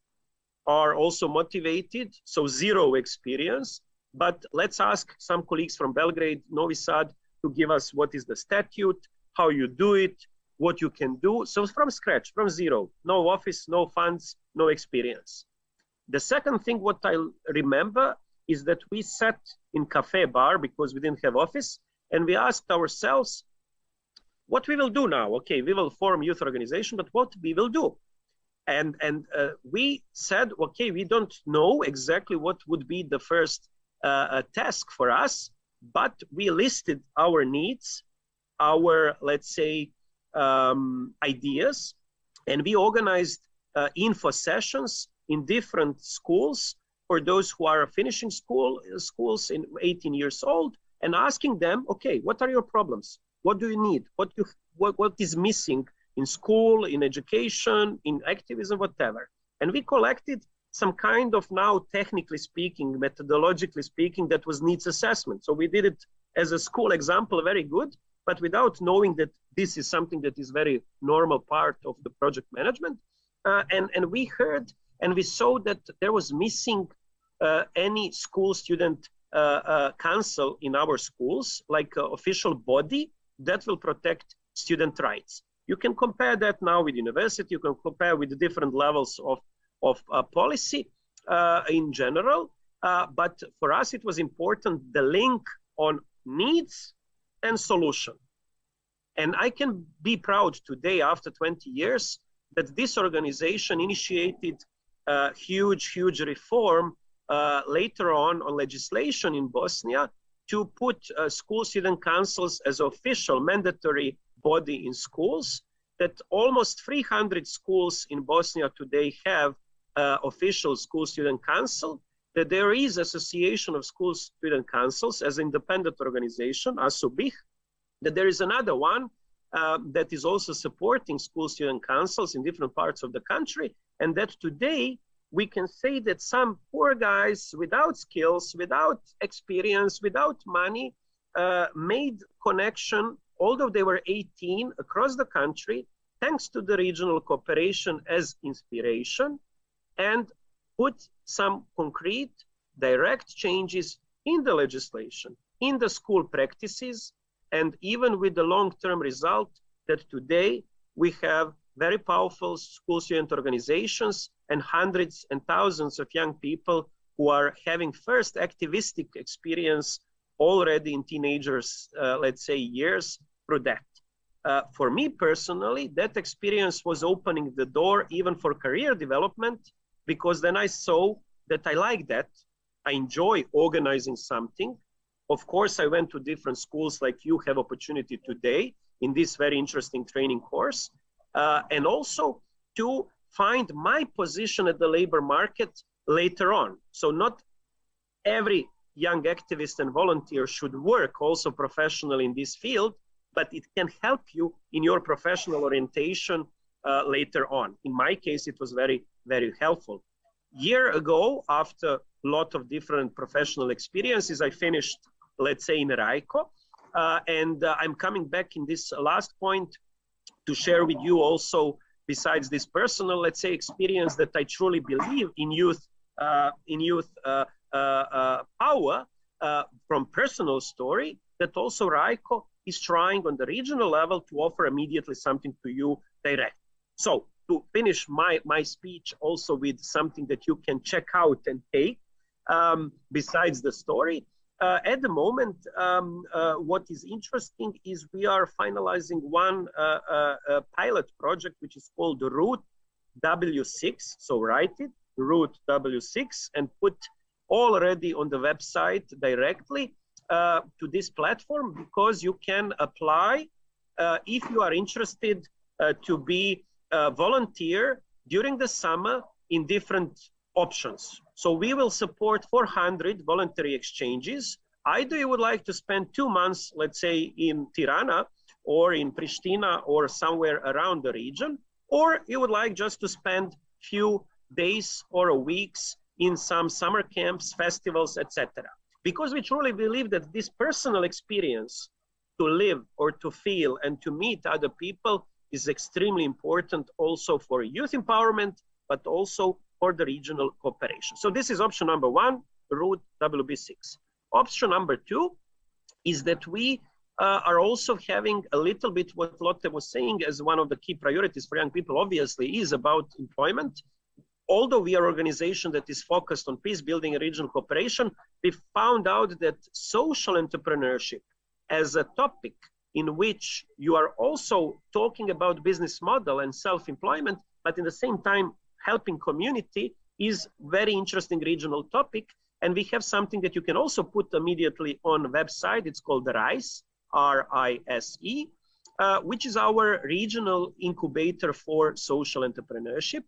are also motivated, so zero experience. But let's ask some colleagues from Belgrade, Novi Sad, to give us what is the statute, how you do it, what you can do. So from scratch, from zero, no office, no funds, no experience. The second thing what I remember is that we sat in cafe bar because we didn't have office, and we asked ourselves, what we will do now? Okay, we will form youth organization, but what we will do? And we said, okay, we don't know exactly what would be the first task for us, but we listed our needs, our, let's say, ideas, and we organized info sessions in different schools for those who are finishing schools in 18 years old, and asking them, okay, what are your problems? What do you need? What is missing in school, in education, in activism, whatever? And we collected some kind of, now technically speaking, methodologically speaking, that was needs assessment. So we did it as a school example, very good, but without knowing that this is something that is very normal part of the project management. And we heard and we saw that there was missing any school student council in our schools, like official body that will protect student rights. You can compare that now with university, you can compare with the different levels of policy in general. But for us, it was important, the link on needs and solution. And I can be proud today, after 20 years, that this organization initiated a huge reform later on legislation in Bosnia to put school student councils as official mandatory body in schools, that almost 300 schools in Bosnia today have official school student council, that there is Association of School Student Councils as independent organization, ASUBIH, that there is another one that is also supporting school student councils in different parts of the country, and that today we can say that some poor guys without skills, without experience, without money, made connection, although they were 18, across the country, thanks to the regional cooperation as inspiration, and put some concrete, direct changes in the legislation, in the school practices, and even with the long-term result that today we have very powerful school student organizations and hundreds and thousands of young people who are having first activistic experience already in teenagers, let's say, years through that. For me personally, that experience was opening the door even for career development, because then I saw that I like that. I enjoy organizing something. Of course, I went to different schools like you have opportunity today in this very interesting training course. And also to find my position at the labor market, later on. So not every young activist and volunteer should work also professionally in this field, but it can help you in your professional orientation later on. In my case, it was very, very helpful. Year ago, after a lot of different professional experiences, I finished, let's say, in RYCO, and I'm coming back in this last point to share with you also, besides this personal, let's say, experience, that I truly believe in youth power from personal story, that also RYCO is trying on the regional level to offer immediately something to you direct. So to finish my speech also with something that you can check out and take, besides the story, at the moment, what is interesting is we are finalizing one pilot project, which is called the Route W6. So write it, Route W6, and put already on the website directly to this platform, because you can apply if you are interested to be a volunteer during the summer in different options. So we will support 400 voluntary exchanges. Either you would like to spend 2 months, let's say, in Tirana or in Pristina or somewhere around the region, or you would like just to spend few days or weeks in some summer camps, festivals, etc. Because we truly believe that this personal experience to live or to feel and to meet other people is extremely important also for youth empowerment, but also for the regional cooperation. So this is option number 1, Route WB6. Option number 2 is that we are also having a little bit what Lotte was saying as one of the key priorities for young people, obviously, is about employment. Although we are an organization that is focused on peace building and regional cooperation, we found out that social entrepreneurship as a topic in which you are also talking about business model and self-employment, but in the same time helping community, is very interesting regional topic. And we have something that you can also put immediately on the website. It's called the RISE, R-I-S-E, which is our regional incubator for social entrepreneurship,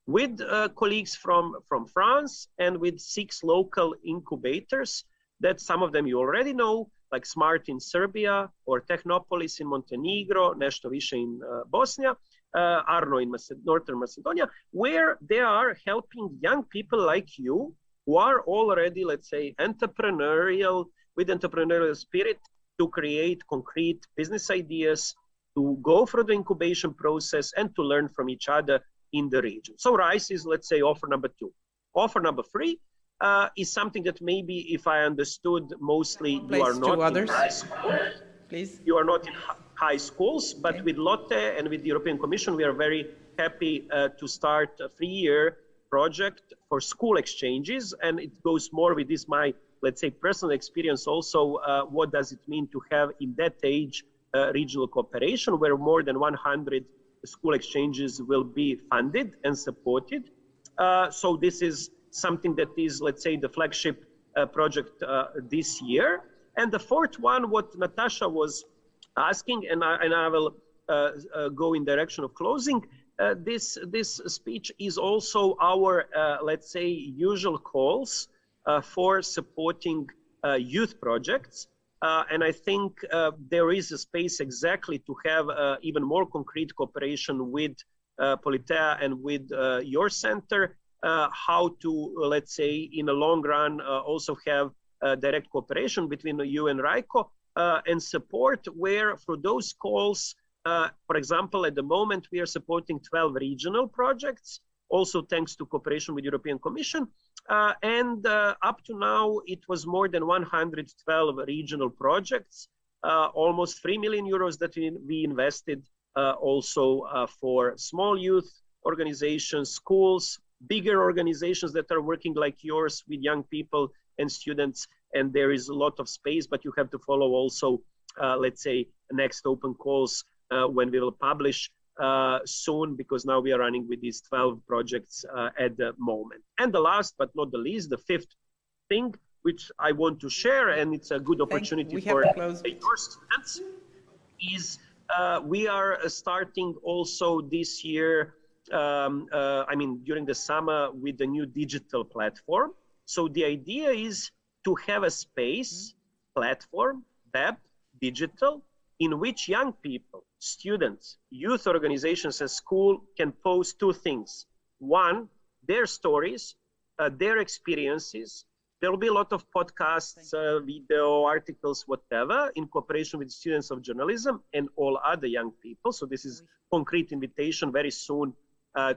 with colleagues from France and with 6 local incubators that some of them you already know, like SMART in Serbia or Technopolis in Montenegro, Nešto više in Bosnia, Arno in Northern Macedonia, where they are helping young people like you who are already, let's say, entrepreneurial, with entrepreneurial spirit, to create concrete business ideas, to go through the incubation process and to learn from each other in the region. So RISE is, let's say, offer number 2. Offer number 3 is something that maybe, if I understood, mostly you are not in high school. Please. You are not in high schools, but okay. With Lotte and with the European Commission, we are very happy to start a 3-year project for school exchanges. And it goes more with this, my, let's say, personal experience also, what does it mean to have in that age regional cooperation, where more than 100 school exchanges will be funded and supported. So this is something that is, let's say, the flagship project this year. And the 4th one, what Natasha was asking, and I will go in direction of closing, this speech is also our, let's say, usual calls for supporting youth projects. And I think there is a space exactly to have even more concrete cooperation with POLITEIA and with your center, how to, let's say, in the long run, also have direct cooperation between you and RYCO, and support where for those calls, for example, at the moment, we are supporting 12 regional projects, also thanks to cooperation with European Commission. And up to now, it was more than 112 regional projects, almost 3 million euros that we invested also for small youth organizations, schools, bigger organizations that are working like yours with young people and students. And there is a lot of space, but you have to follow also, let's say, next open calls when we will publish soon, because now we are running with these 12 projects at the moment. And the last but not the least, the 5th thing which I want to share, and it's a good opportunity for your students, is we are starting also this year I mean, during the summer with the new digital platform. So the idea is to have a space, platform, web, digital, in which young people, students, youth organizations and school can post two things. One, their stories, their experiences. There will be a lot of podcasts, video, articles, whatever, in cooperation with students of journalism and all other young people. So this is concrete invitation very soon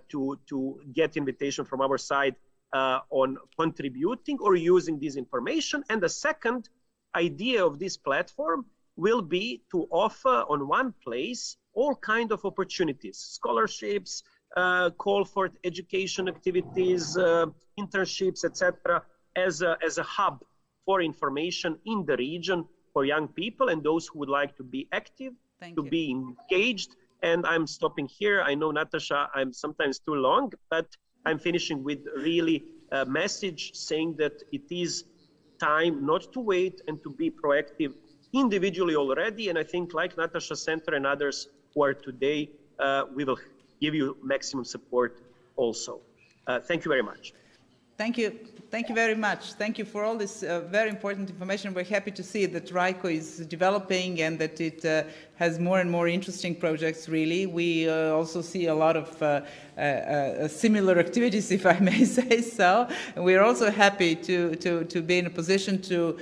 to get invitation from our side on contributing or using this information. And the second idea of this platform will be to offer on one place all kinds of opportunities, scholarships, call for education activities, internships, etc., as a hub for information in the region for young people and those who would like to be active, be engaged. And I'm stopping here. I know, Natasha, I'm sometimes too long, but I'm finishing with really a message saying that it is time not to wait and to be proactive individually already. And I think like Natasha Center and others who are today, we will give you maximum support also. Thank you very much. Thank you. Thank you very much. Thank you for all this very important information. We're happy to see that RYCO is developing and that it has more and more interesting projects, really. We also see a lot of similar activities, if I may say so. And we're also happy to be in a position to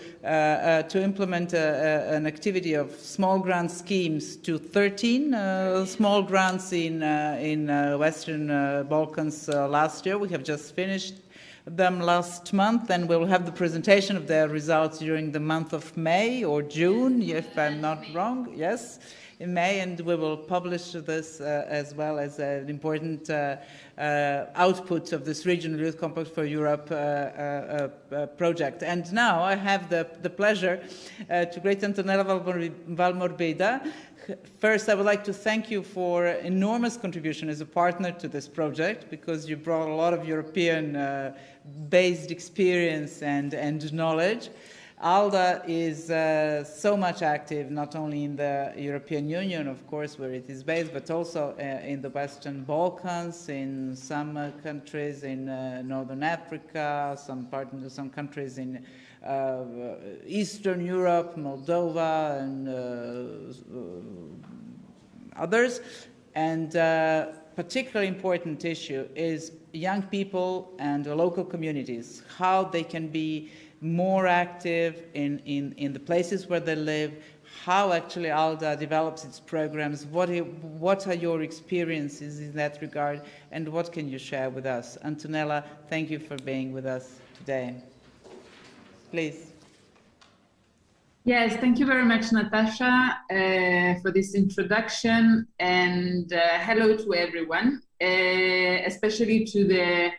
implement an activity of small grant schemes to 13 small grants in Western Balkans last year. We have just finished them last month, and we'll have the presentation of their results during the month of May or June, if I'm not wrong. Yes, in May, and we will publish this as well as an important output of this Regional Youth Compact for Europe project. And now I have the pleasure to greet Antonella Valmorbida. First, I would like to thank you for enormous contribution as a partner to this project, because you brought a lot of European-based experience and knowledge. ALDA is so much active, not only in the European Union, of course, where it is based, but also in the Western Balkans, in some countries in Northern Africa, some countries in Eastern Europe, Moldova, and others. And particularly important issue is young people and the local communities, how they can be more active in the places where they live, how actually ALDA develops its programs, what are your experiences in that regard, and what can you share with us? Antonella, thank you for being with us today. Please. Yes, thank you very much, Natasha, for this introduction, and hello to everyone, especially to the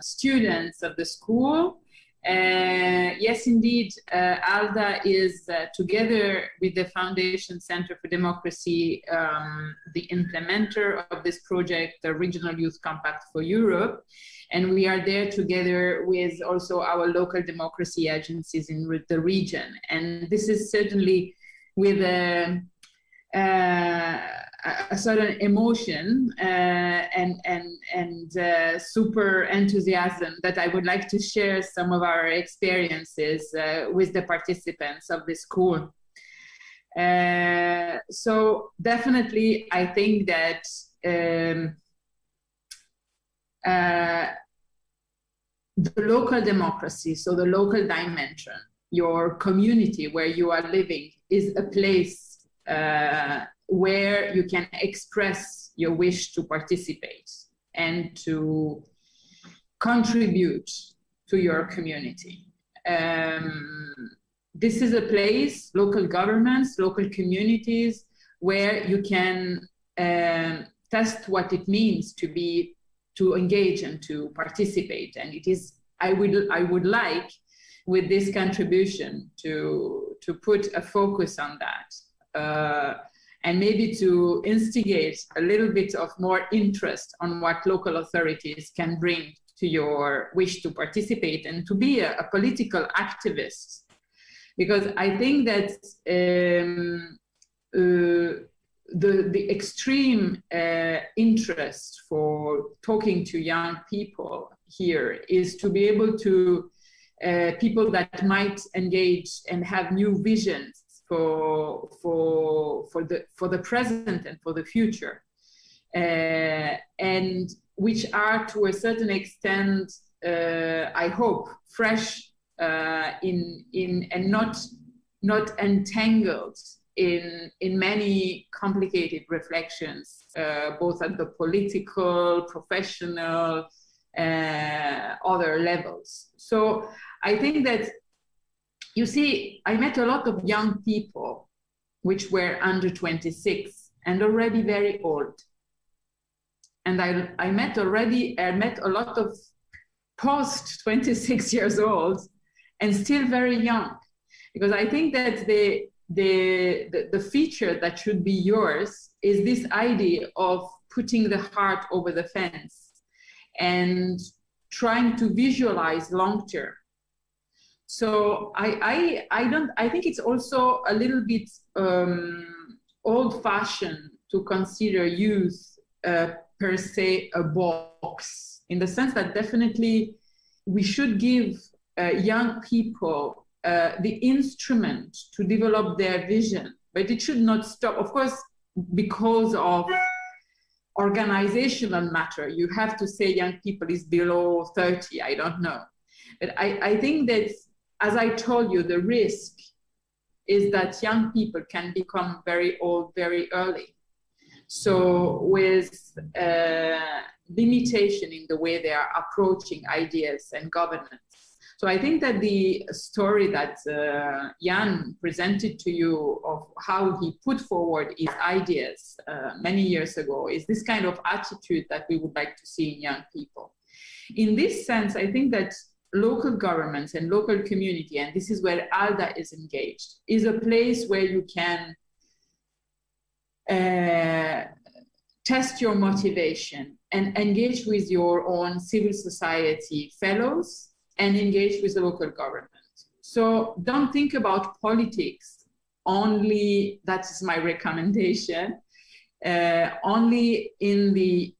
students of the school. Yes, indeed, ALDA is, together with the Foundation Center for Democracy, the implementer of this project, the Regional Youth Compact for Europe. And we are there together with also our local democracy agencies in the region. And this is certainly with a certain emotion and super enthusiasm that I would like to share some of our experiences with the participants of the school. So definitely, I think that the local democracy, so the local dimension, your community where you are living, is a place where you can express your wish to participate and to contribute to your community. This is a place, local governments, local communities, where you can test what it means to engage and to participate. And it is, I would like, with this contribution, to put a focus on that. And maybe to instigate a little bit of more interest on what local authorities can bring to your wish to participate and to be a political activist. Because I think that the extreme interest for talking to young people here is to be able to people that might engage and have new visions for the present and for the future, and which are to a certain extent, I hope, fresh and not entangled in many complicated reflections, both at the political, professional, other levels. So I think that, you see, I met a lot of young people which were under 26 and already very old. And I met a lot of post 26 years old and still very young, because I think that the feature that should be yours is this idea of putting the heart over the fence and trying to visualize long term. So I think it's also a little bit old-fashioned to consider youth per se a box, in the sense that definitely we should give young people the instrument to develop their vision, but it should not stop, of course, because of organizational matter. You have to say young people is below 30, I don't know. But I think that, as I told you, the risk is that young people can become very old very early. So with limitation in the way they are approaching ideas and governance. So I think that the story that Jan presented to you of how he put forward his ideas many years ago is this kind of attitude that we would like to see in young people. In this sense, I think that local governments and local community, and this is where ALDA is engaged, is a place where you can test your motivation and engage with your own civil society fellows and engage with the local government. So don't think about politics only, that's my recommendation, only in the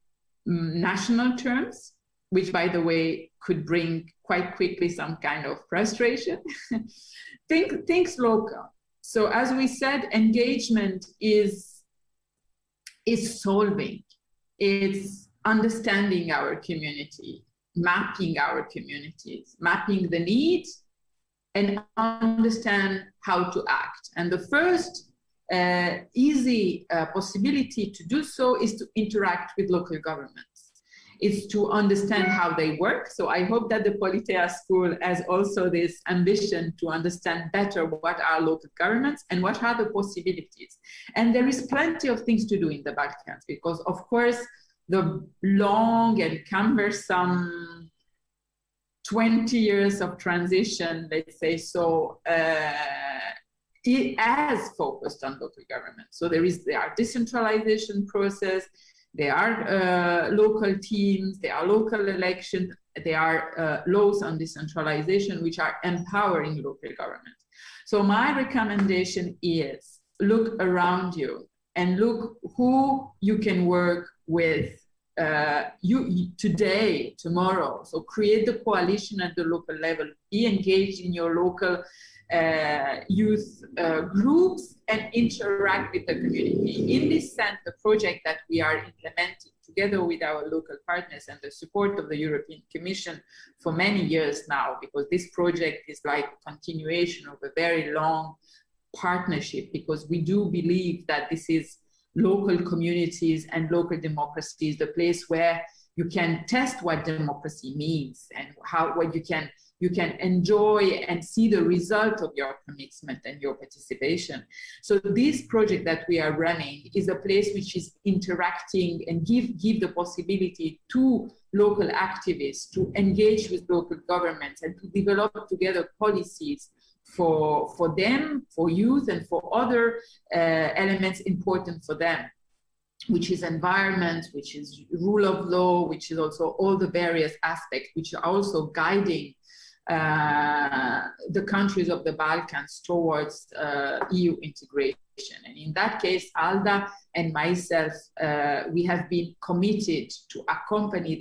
national terms, which, by the way, could bring quite quickly some kind of frustration. Think local. So as we said, engagement is solving, it's understanding our community, mapping our communities, mapping the needs, and understand how to act. And the first easy possibility to do so is to interact with local governments. It's to understand how they work. So I hope that the POLITEIA school has also this ambition to understand better what are local governments and what are the possibilities. And there is plenty of things to do in the Balkans, because of course, the long and cumbersome 20 years of transition, let's say so, it has focused on local government. So there are decentralization process, there are local teams, there are local elections, there are laws on decentralization which are empowering local government. So my recommendation is look around you and look who you can work with you today, tomorrow. So create the coalition at the local level, be engaged in your local youth groups and interact with the community. In this sense, the project that we are implementing together with our local partners and the support of the European Commission for many years now, because this project is like a continuation of a very long partnership, because we do believe that this is local communities and local democracies, the place where you can test what democracy means and what you can enjoy and see the result of your commitment and your participation. So this project that we are running is a place which is interacting and give the possibility to local activists to engage with local governments and to develop together policies for them, for youth, and for other elements important for them, which is environment, which is rule of law, which is also all the various aspects which are also guiding the countries of the Balkans towards EU integration. And in that case, ALDA and myself, we have been committed to accompany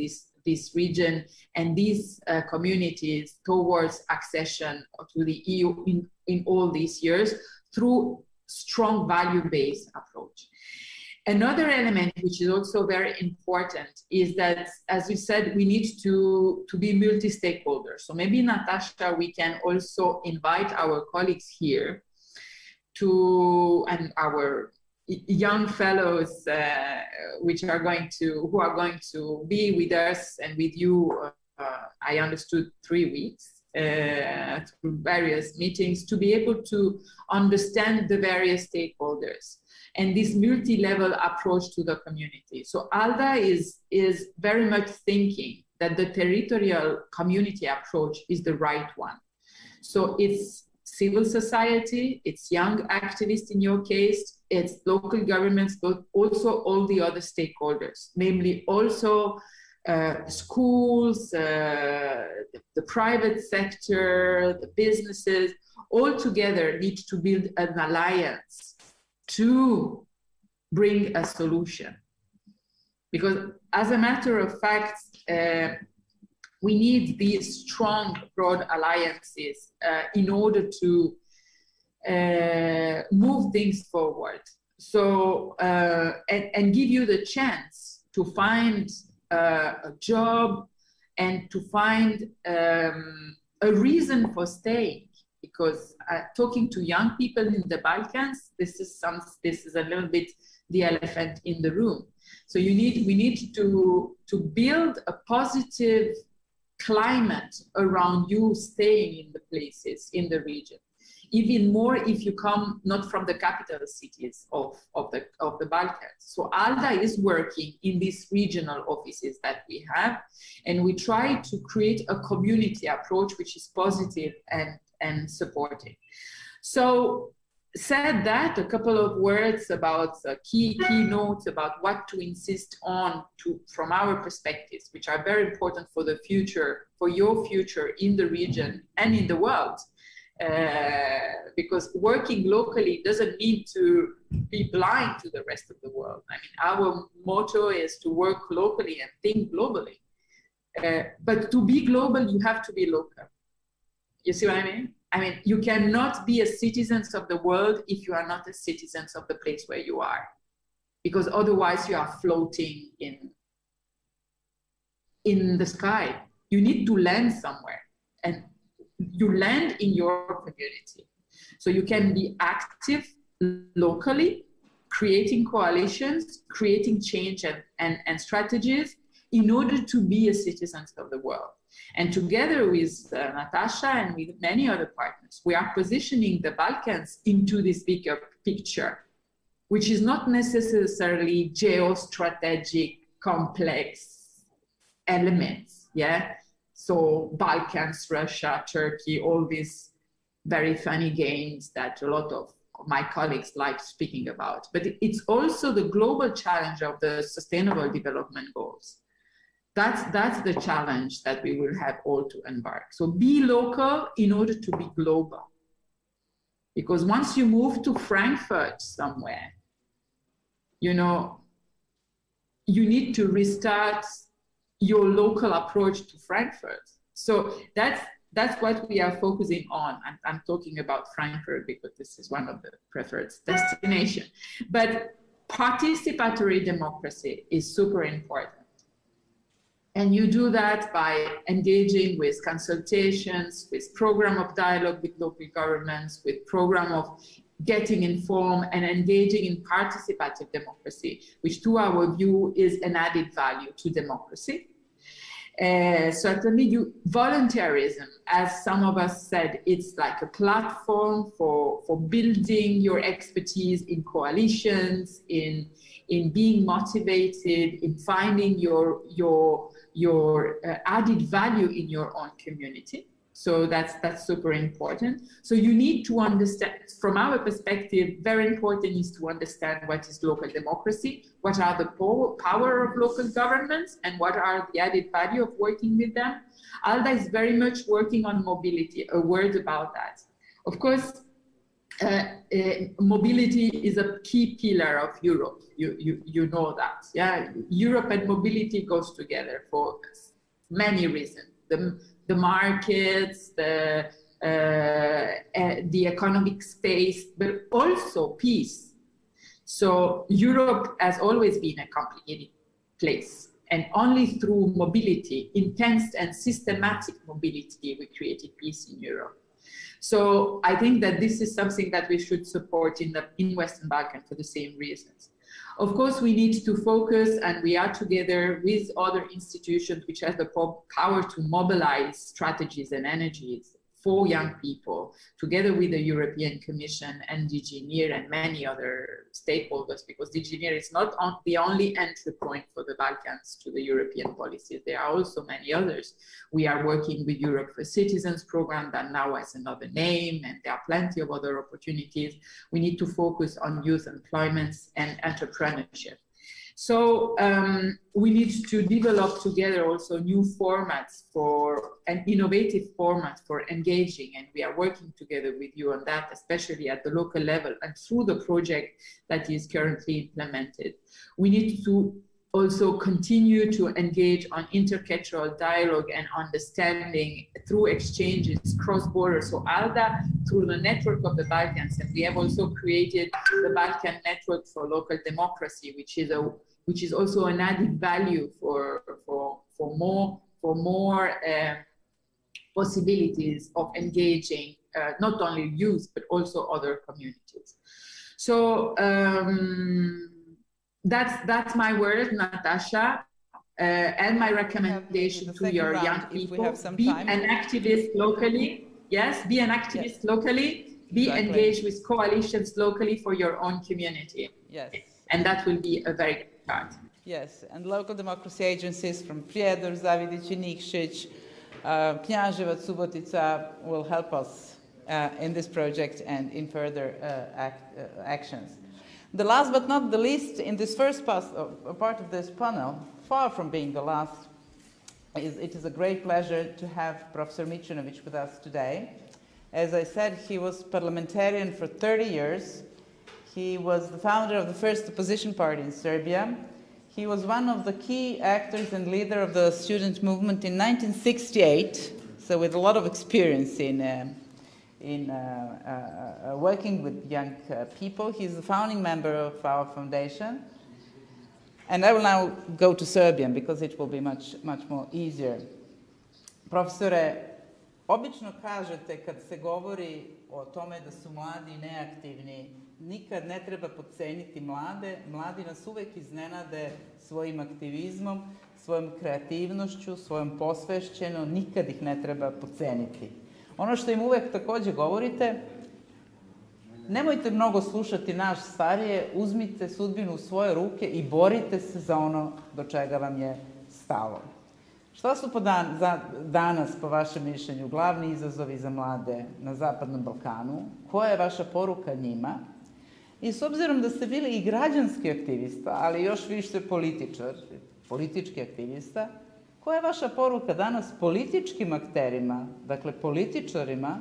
this region and these communities towards accession to the EU in all these years through strong value-based approach. Another element which is also very important is that, as we said, we need to be multi-stakeholders. So maybe, Natasha, we can also invite our colleagues here and our young fellows who are going to be with us and with you, I understood 3 weeks, through various meetings, to be able to understand the various stakeholders and this multi-level approach to the community. So ALDA is very much thinking that the territorial community approach is the right one. So it's civil society, it's young activists in your case, it's local governments, but also all the other stakeholders, namely also schools, the private sector, the businesses, all together need to build an alliance to bring a solution. Because as a matter of fact, we need these strong, broad alliances in order to move things forward. So, and give you the chance to find a job and to find a reason for staying. Because talking to young people in the Balkans, this is a little bit the elephant in the room. So we need to build a positive climate around you staying in the places in the region. Even more if you come not from the capital cities of the Balkans. So ALDA is working in these regional offices that we have, and we try to create a community approach which is positive and supportive. So said that, a couple of words about key notes about what to insist on from our perspectives, which are very important for the future, for your future in the region and in the world. Because working locally doesn't mean to be blind to the rest of the world. I mean, our motto is to work locally and think globally. But to be global, you have to be local. You see what I mean? I mean, you cannot be a citizen of the world if you are not a citizen of the place where you are, because otherwise you are floating in the sky. You need to land somewhere, and you land in your community. So you can be active locally, creating coalitions, creating change and strategies in order to be a citizen of the world. And together with Natasha and with many other partners, we are positioning the Balkans into this bigger picture, which is not necessarily geostrategic, complex elements, yeah? So Balkans, Russia, Turkey, all these very funny games that a lot of my colleagues like speaking about. But it's also the global challenge of the Sustainable Development Goals. That's the challenge that we will have all to embark. So be local in order to be global. Because once you move to Frankfurt somewhere, you know, you need to restart your local approach to Frankfurt. So that's what we are focusing on. I'm talking about Frankfurt because this is one of the preferred destinations. But participatory democracy is super important. And you do that by engaging with consultations, with program of dialogue with local governments, with program of getting informed and engaging in participative democracy, which to our view is an added value to democracy. Certainly voluntarism, as some of us said, it's like a platform for building your expertise in coalitions, in being motivated, in finding your added value in your own community. So that's super important. So you need to understand, from our perspective, very important is to understand what is local democracy, what are the power of local governments, and what are the added value of working with them. ALDA is very much working on mobility, a word about that. Of course, mobility is a key pillar of Europe. You know that, yeah? Europe and mobility goes together for many reasons. The markets, the economic space, but also peace. So Europe has always been a complicated place, and only through mobility, intense and systematic mobility, we created peace in Europe. So I think that this is something that we should support in Western Balkans for the same reasons. Of course, we need to focus, and we are together with other institutions which have the power to mobilize strategies and energies for young people, together with the European Commission and DG NIR and many other stakeholders, because DG NIR is not the only entry point for the Balkans to the European policies. There are also many others. We are working with Europe for Citizens program that now has another name, and there are plenty of other opportunities. We need to focus on youth employment and entrepreneurship. So we need to develop together also new formats and innovative formats for engaging, and we are working together with you on that, especially at the local level and through the project that is currently implemented. We need to also continue to engage on intercultural dialogue and understanding through exchanges cross-border. So ALDA, through the network of the Balkans, and we have also created the Balkan Network for Local Democracy, which is also an added value for more possibilities of engaging not only youth but also other communities. So that's my word, Natasha, and my recommendation to your young people: be an activist locally. Yes, be an activist locally. Be engaged with coalitions locally for your own community. Yes, and that will be a very good start. Yes, and local democracy agencies from Prijedor, Zavidić, Nikšić, Knjaževac, Subotica will help us in this project and in further actions. The last but not the least in this first part of this panel, far from being the last, it is a great pleasure to have Professor Mićunović with us today. As I said, he was parliamentarian for 30 years. He was the founder of the first opposition party in Serbia. He was one of the key actors and leader of the student movement in 1968, so with a lot of experience in working with young people. He's the founding member of our foundation. And I will now go to Serbian because it will be much more easier. Profesore, obično kažete kad se govori o tome da su mladi neaktivni, nikad ne treba podceniti mlade. Mladi nas uvek iznenade svojim aktivizmom, svojom kreativnošću, svojom posvešćenom, nikad ih ne treba podceniti. Ono što im uvek takođe govorite, nemojte mnogo slušati naš starije, uzmite sudbinu u svoje ruke i borite se za ono do čega vam je stalo. Šta su danas, po vašem mišljenju, glavni izazovi za mlade na Zapadnom Balkanu? Koja je vaša poruka njima? I s obzirom da ste bili i građanski aktivista, ali još više političar, politički aktivista, koja je vaša poruka danas političkim akterima, dakle političarima,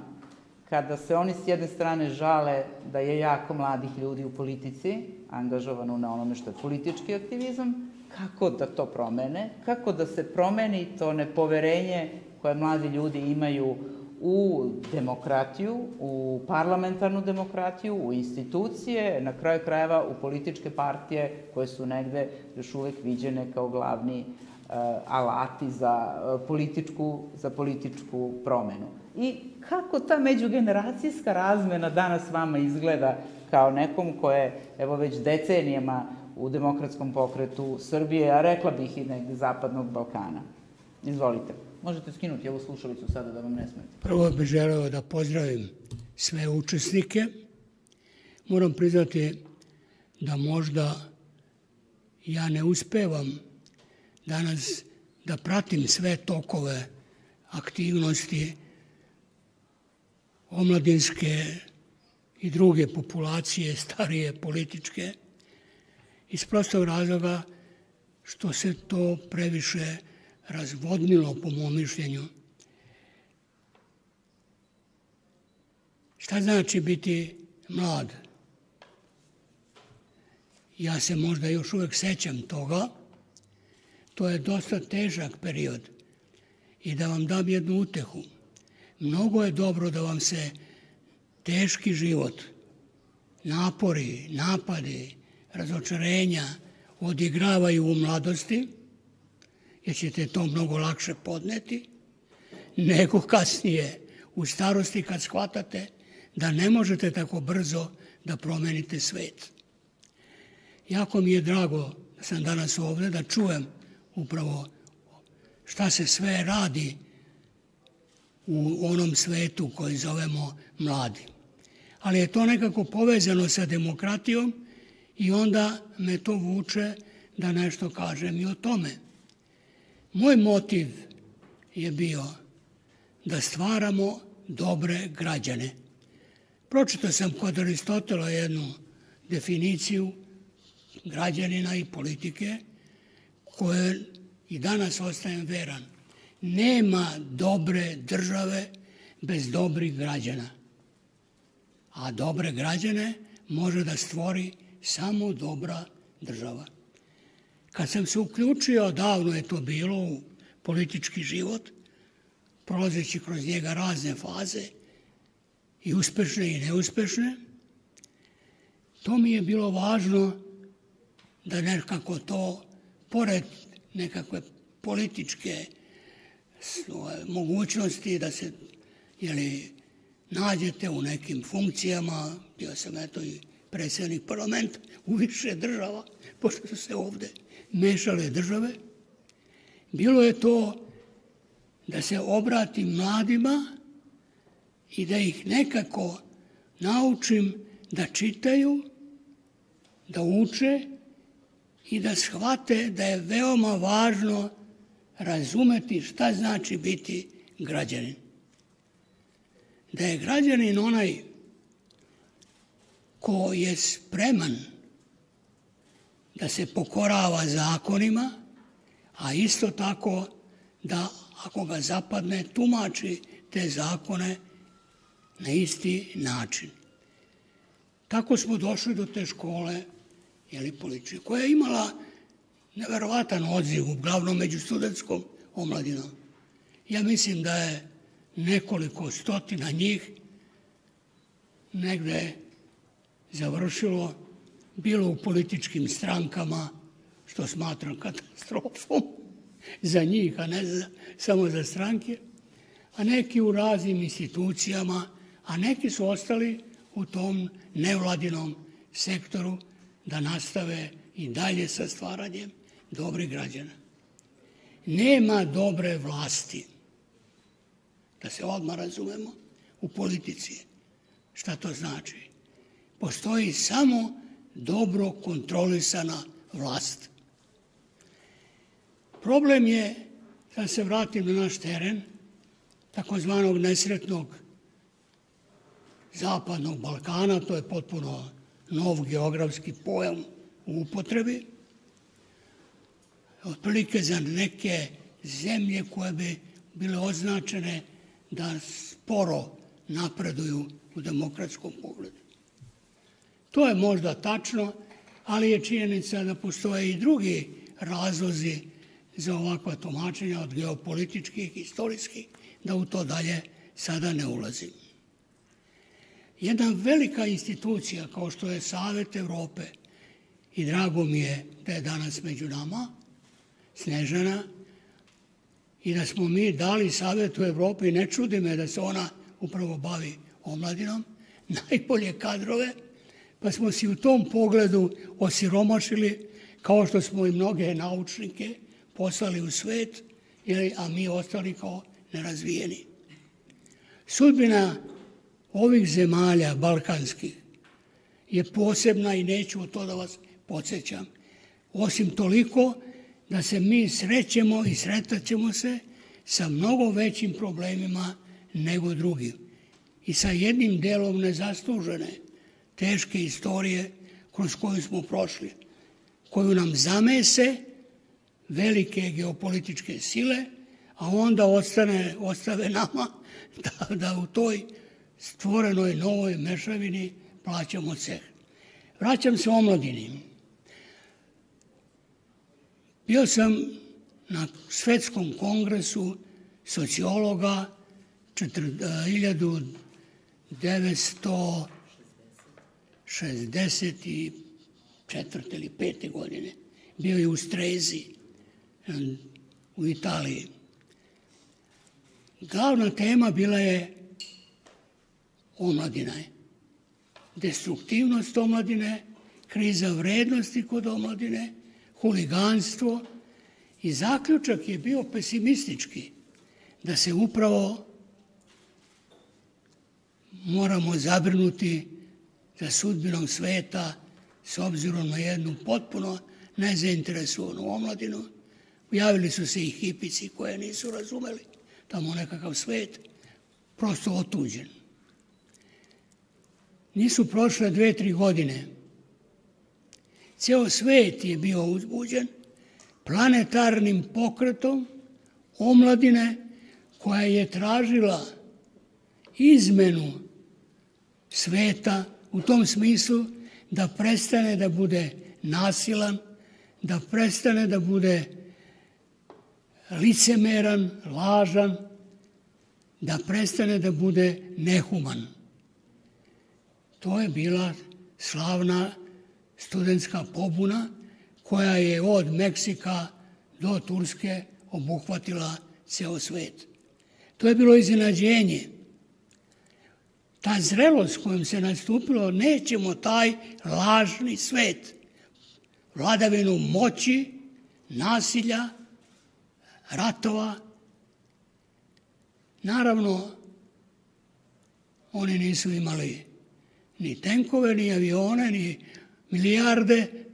kada se oni s jedne strane žale da je jako mladih ljudi u politici, angažovano na onome što je politički aktivizam, kako da to promene, kako da se promeni to nepoverenje koje mladi ljudi imaju u demokratiju, u parlamentarnu demokratiju, u institucije, na kraju krajeva u političke partije koje su negde još uvek viđene kao glavni alati za političku promenu. I kako ta međugeneracijska razmena danas vama izgleda kao nekom ko je, evo, već decenijama u demokratskom pokretu Srbije, a rekla bih i negde Zapadnog Balkana. Izvolite. Možete skinuti ovu slušalicu sada da vam ne smete. Prvo bih želeo da pozdravim sve učesnike. Moram priznati da možda ja ne uspevam danas da pratim sve tokove aktivnosti omladinske i druge populacije, starije, političke, iz prostog razloga što se to previše razvodnilo, po mom mišljenju. Šta znači biti mlad? Ja se možda još uvek sećam toga. To je dosta težak period. I da vam dam jednu utehu. Mnogo je dobro da vam se teški život, napori, napadi, razočarenja odigravaju u mladosti, jer ćete to mnogo lakše podneti, nego kasnije u starosti kad shvatate da ne možete tako brzo da promenite svet. Jako mi je drago da sam danas ovde, da čujem upravo šta se sve radi u onom svetu koji zovemo mladi. Ali je to nekako povezano sa demokratijom i onda me to vuče da nešto kažem i o tome. Moj motiv je bio da stvaramo dobre građane. Pročitao sam kod Aristotela jednu definiciju građanina i politike koje i danas ostajem veran. Nema dobre države bez dobrih građana. A dobre građane može da stvori samo dobra država. Kad sam se uključio, davno je to bilo, u politički život, prolazeći kroz njega razne faze, i uspešne i neuspešne, to mi je bilo važno da nekako to, pored nekakve političke mogućnosti da se nađete u nekim funkcijama, bio sam eto i predsjednik parlamenta u više država, pošto su se ovde mešale države, bilo je to da se obratim mladima i da ih nekako naučim da čitaju, da uče i da shvate da je veoma važno razumeti šta znači biti građanin. Da je građanin onaj ko je spreman da se pokorava zakonima, a isto tako da ako ga zapadne tumači te zakone na isti način. Tako smo došli do te škole političke, koja je imala neverovatan odziv, uglavnom među studentskom omladinom. Ja mislim da je nekoliko stotina njih negde završilo, bilo u političkim strankama, što smatram katastrofom za njih, a ne samo za stranke, a neki u raznim institucijama, a neki su ostali u tom nevladinom sektoru da nastave i dalje sa stvaranjem dobrih građana. Nema dobre vlasti, da se odmah razumemo, u politici. Šta to znači? Postoji samo dobro kontrolisana vlast. Problem je, da se vratim na naš teren, takozvanog nesretnog zapadnog Balkana, to je potpuno nov geografski pojam u upotrebi, otprilike za neke zemlje koje bi bile označene da sporo napreduju u demokratskom pogledu. To je možda tačno, ali je činjenica da postoje i drugi razlozi za ovakva tumačenja od geopolitičkih, istorijskih, da u to dalje sada ne ulazim. Jedna velika institucija kao što je Savet Evrope, i drago mi je da je danas među nama Snežana i da smo mi dali Savetu Evrope, i ne čudi me da se ona upravo bavi omladinom, najbolje kadrove, pa smo si u tom pogledu osiromašili, kao što smo i mnoge naučnike poslali u svet, a mi ostali kao nerazvijeni. Sudbina ovih zemalja balkanskih je posebna i neću u to da vas podsjećam. Osim toliko da se mi srećemo i sretaćemo se sa mnogo većim problemima nego drugi. i sa jednim delom nezaslužene teške istorije kroz koju smo prošli, koju nam zamese velike geopolitičke sile, a onda ostave nama da u toj stvorenoj novoj mešavini plaćamo ceh. Vraćam se omladini. Bio sam na Svetskom kongresu sociologa 1964. ili 5. godine. Bio je u Strezi u Italiji. Glavna tema bila je omladina. Destruktivnost omladine, kriza vrednosti kod omladine, huliganstvo i zaključak je bio pesimistički, da se upravo moramo zabrinuti za sudbinom sveta s obzirom na jednu potpuno nezainteresovanu omladinu. Javili su se i hipici koje nisu razumeli tamo nekakav svet, prosto otuđen. Nisu prošle 2-3 godine. Ceo svet je bio uzbuđen planetarnim pokretom omladine koja je tražila izmenu sveta u tom smislu da prestane da bude nasilan, da prestane da bude licemeran, lažan, da prestane da bude nehuman. To je bila slavna studentska pobuna koja je od Meksika do Turske obuhvatila ceo svet. To je bilo iznenađenje. Ta zrelost kojom se nastupilo, nećemo taj lažni svet, vladavinu moći, nasilja, ratova. Naravno, oni nisu imali ni tenkove, ni avione, ni milijarde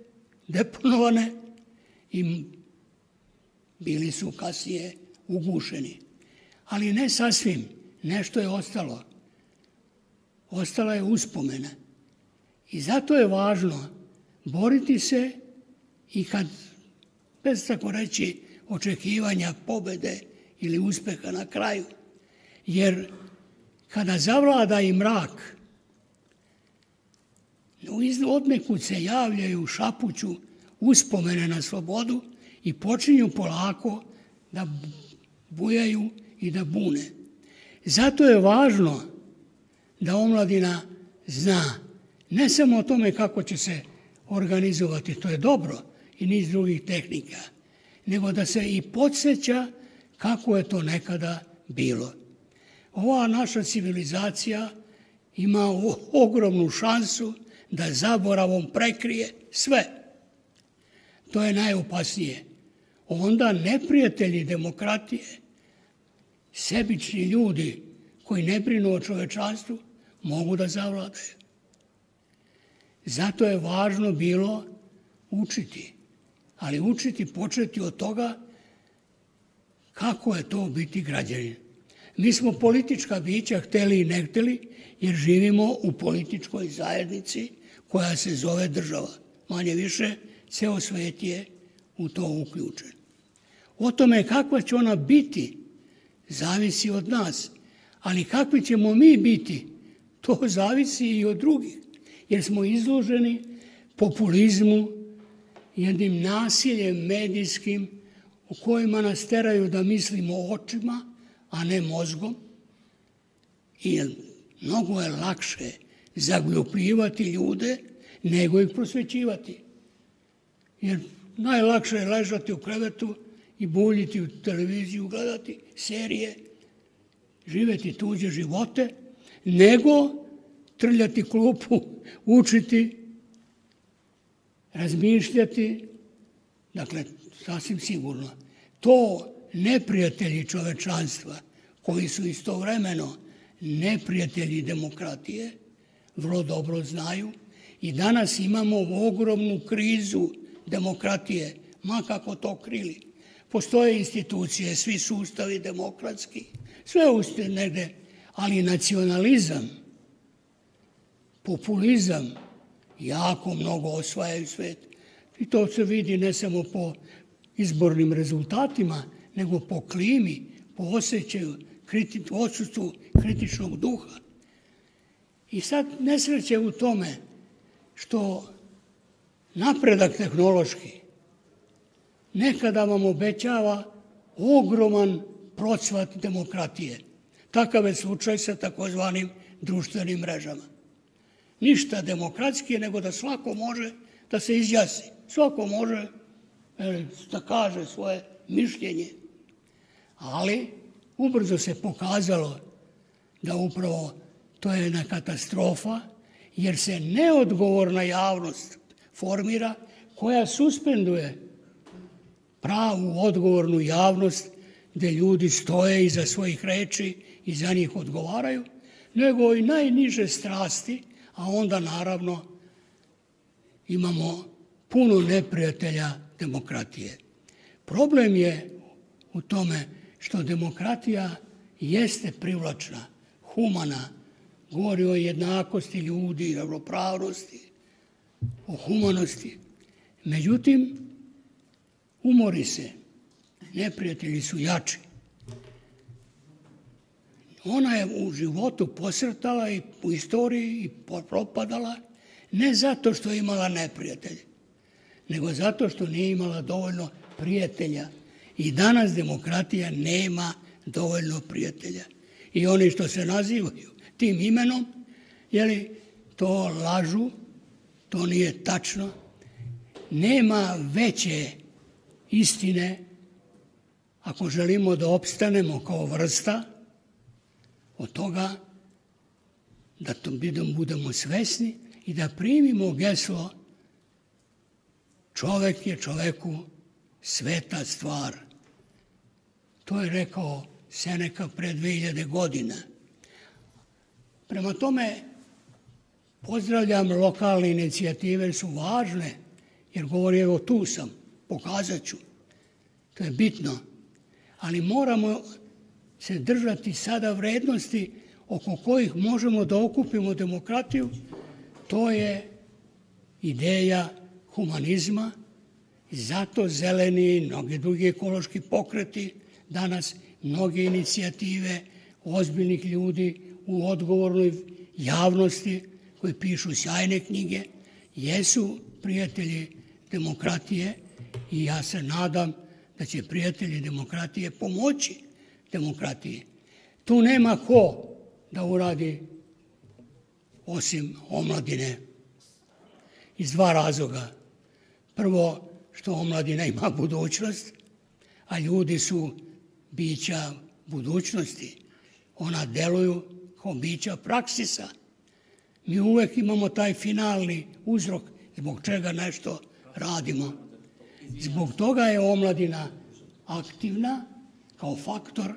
deponovane i bili su kasnije ugušeni. Ali ne sasvim, nešto je ostalo. Ostala je uspomena. I zato je važno boriti se i kad, bez tako reći, očekivanja pobede ili uspeha na kraju. Jer kada zavlada i mrak, odnekud se javljaju šapuću uspomene na slobodu i počinju polako da bujaju i da bune. Zato je važno da omladina zna ne samo o tome kako će se organizovati, to je dobro i niz drugih tehnika, nego da se i podsjeća kako je to nekada bilo. Ova naša civilizacija ima ogromnu šansu da zaboravom prekrije sve. To je najopasnije. Onda neprijatelji demokratije, sebični ljudi koji ne brinu o čovečanstvu, mogu da zavladaju. Zato je važno bilo učiti, ali učiti početi od toga kako je to biti građanin. Mi smo politička bića, hteli i ne hteli, jer živimo u političkoj zajednici koja se zove država. Manje više, ceo svet je u to uključen. O tome kakva će ona biti, zavisi od nas. Ali kakvi ćemo mi biti, to zavisi i od drugih. Jer smo izloženi populizmu, jednim nasiljem medijskim u kojima nas teraju da mislimo očima, a ne mozgom. I mnogo je lakše zaglupljivati ljude nego ih prosvećivati. Jer najlakše je ležati u krevetu i buljiti u televiziju, gledati serije, živjeti tuđe živote, nego trljati klupu, učiti, razmišljati. Dakle, sasvim sigurno, to neprijatelji čovečanstva, koji su istovremeno neprijatelji demokratije, vrlo dobro znaju. I danas imamo ogromnu krizu demokratije, ma kako to krili. Postoje institucije, svi sustavi demokratski, sve negde, Ali nacionalizam, populizam jako mnogo osvajaju svet. I to se vidi ne samo po izbornim rezultatima, nego po klimi, po osjećaju, odsustvu kritičnog duha. I sad nesreće u tome što napredak tehnološki nekada vam obećava ogroman procvat demokratije. Takav je slučaj sa takozvanim društvenim mrežama. Ništa demokratskije nego da svako može da se izjasni. Svako može da kaže svoje mišljenje. Ali ubrzo se pokazalo da upravo to je jedna katastrofa, jer se neodgovorna javnost formira koja suspenduje pravu odgovornu javnost gde ljudi stoje iza svojih reči i za njih odgovaraju, nego i najniže strasti, a onda naravno imamo puno neprijatelja demokratije. Problem je u tome što demokratija jeste privlačna, humana, govori o jednakosti ljudi, ravnopravnosti, o humanosti. Međutim, umori se, neprijatelji su jači. Ona je u životu posrtala i u istoriji i propadala, ne zato što je imala neprijatelje, nego zato što nije imala dovoljno prijatelja. I danas demokratija nema dovoljno prijatelja. I oni što se nazivaju tim imenom, to lažu, to nije tačno. Nema veće istine ako želimo da opstanemo kao vrsta od toga da to budemo svesni i da primimo geslo čovek je čoveku sveta stvar. To je rekao Seneka pre 2000 godina. Prema tome, pozdravljam lokalne inicijative, su važne, jer govori evo tu sam, pokazat ću. To je bitno. Ali moramo se držati sada vrednosti oko kojih možemo da okupimo demokratiju. To je ideja humanizma i zato zeleni i mnogi drugi ekološki pokreti, danas mnoge inicijative ozbiljnih ljudi u odgovornoj javnosti koji pišu sjajne knjige, jesu prijatelji demokratije i ja se nadam da će prijatelji demokratije pomoći demokratiji. Tu nema ko da uradi osim omladine iz dva razloga. Prvo, što omladina ima budućnost, a ljudi su bića budućnosti. Ona deluju kao bića praksisa. Mi uvek imamo taj finalni uzrok zbog čega nešto radimo. Zbog toga je omladina aktivna kao faktor